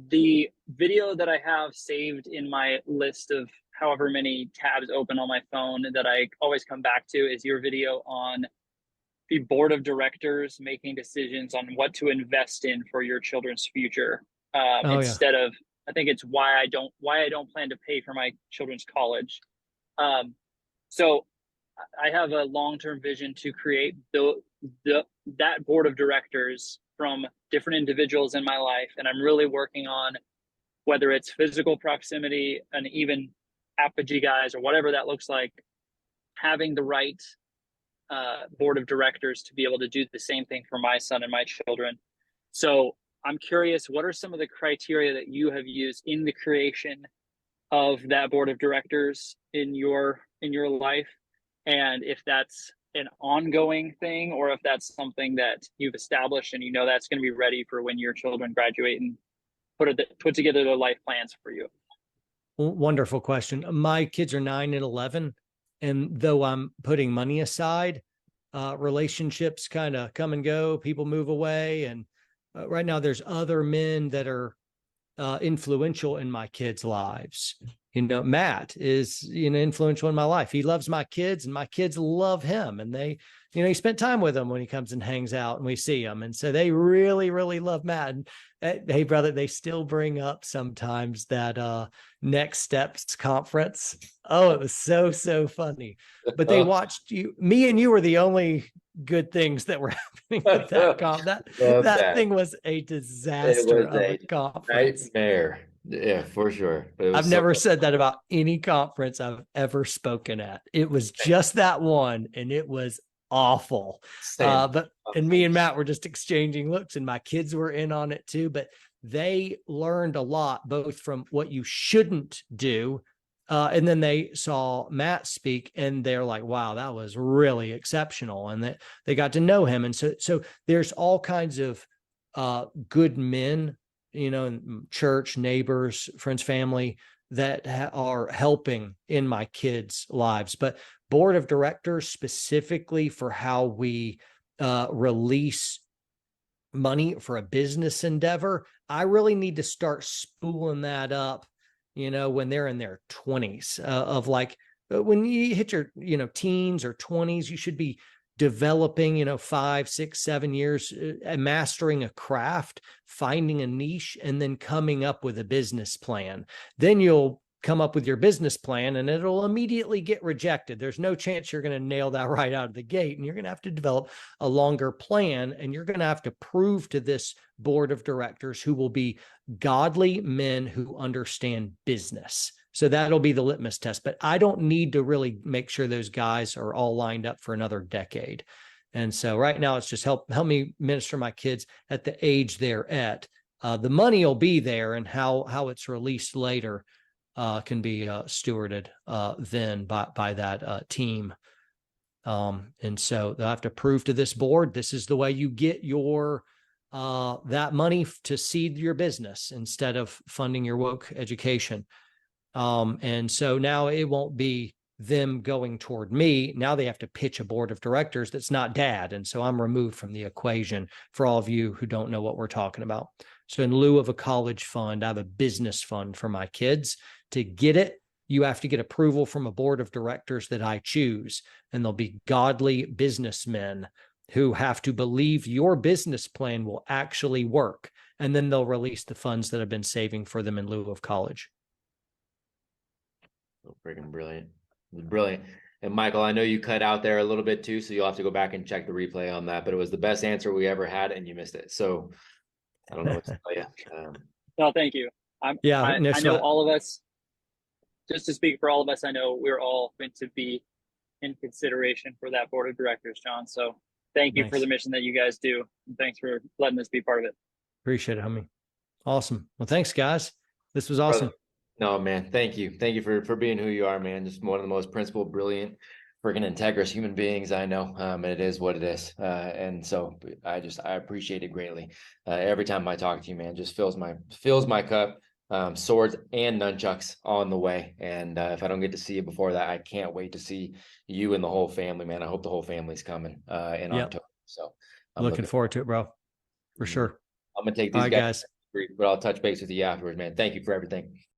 The video that I have saved in my list of however many tabs open on my phone that I always come back to is your video on the board of directors making decisions on what to invest in for your children's future. Instead of, I think it's why I don't plan to pay for my children's college. So I have a long-term vision to create that board of directors from different individuals in my life. And I'm really working on whether it's physical proximity and even Apogee guys or whatever that looks like, having the right board of directors to be able to do the same thing for my son and my children. So I'm curious, what are some of the criteria that you have used in the creation of that board of directors in your life? And if that's an ongoing thing, or if that's something that you've established and you know that's going to be ready for when your children graduate and put together their life plans for you. Wonderful question. My kids are 9 and 11. And though I'm putting money aside, relationships kind of come and go, people move away. And right now there's other men that are influential in my kids' lives. You know, Matt is, influential in my life. He loves my kids and my kids love him. And they, he spent time with them when he comes and hangs out and we see him. And so they really, really love Matt. And hey, brother, they still bring up sometimes that Next Steps conference. Oh, it was so funny. But they watched me and you were the only good things that were happening at that that thing was a disaster of a conference. Nightmare. Yeah, for sure. I've never said that about any conference I've ever spoken at. It was just that one, and it was awful. And me and Matt were just exchanging looks, and my kids were in on it too. But they learned a lot, both from what you shouldn't do, and then they saw Matt speak, and they're like, "Wow, that was really exceptional," and they got to know him. And so there's all kinds of good men, church, neighbors, friends, family that are helping in my kids' lives. But board of directors specifically for how we release money for a business endeavor, I really need to start spooling that up, when they're in their 20s, of like, when you hit your, teens or 20s, you should be developing, 5, 6, 7 years, mastering a craft, finding a niche, and then coming up with a business plan. Then you'll come up with your business plan and it'll immediately get rejected. There's no chance you're going to nail that right out of the gate. And you're going to have to develop a longer plan, and you're going to have to prove to this board of directors, who will be godly men who understand business. So that'll be the litmus test. But I don't need to really make sure those guys are all lined up for another decade. And so right now it's just help me minister my kids at the age they're at. The money will be there, and how it's released later can be stewarded then by that team And so they'll have to prove to this board, this is the way you get your that money to seed your business instead of funding your woke education. And so now it won't be them going toward me. Now they have to pitch a board of directors that's not dad. And so I'm removed from the equation for all of you who don't know what we're talking about. So in lieu of a college fund, I have a business fund for my kids. To get it, you have to get approval from a board of directors that I choose. And they'll be godly businessmen who have to believe your business plan will actually work. And then they'll release the funds that have been saving for them in lieu of college. So freaking brilliant. Brilliant. And Michael, I know you cut out there a little bit too, so you'll have to go back and check the replay on that, but it was the best answer we ever had and you missed it. So I don't know what to tell you. No, thank you. I know all of us, just to speak for all of us, I know we're all going to be in consideration for that board of directors, John. So thank you for the mission that you guys do. And thanks for letting us be part of it. Appreciate it, homie. Awesome. Well, thanks, guys. This was awesome. Brother. No, man. Thank you. Thank you for being who you are, man. Just one of the most principled, brilliant, freaking integrous human beings I know. And it is what it is. And so I appreciate it greatly. Every time I talk to you, man, just fills my cup. Swords and nunchucks on the way. And if I don't get to see you before that, I can't wait to see you and the whole family, man. I hope the whole family's coming in October. So I'm looking forward to it, bro. For sure. I'm gonna take these guys, but I'll touch base with you afterwards, man. Thank you for everything.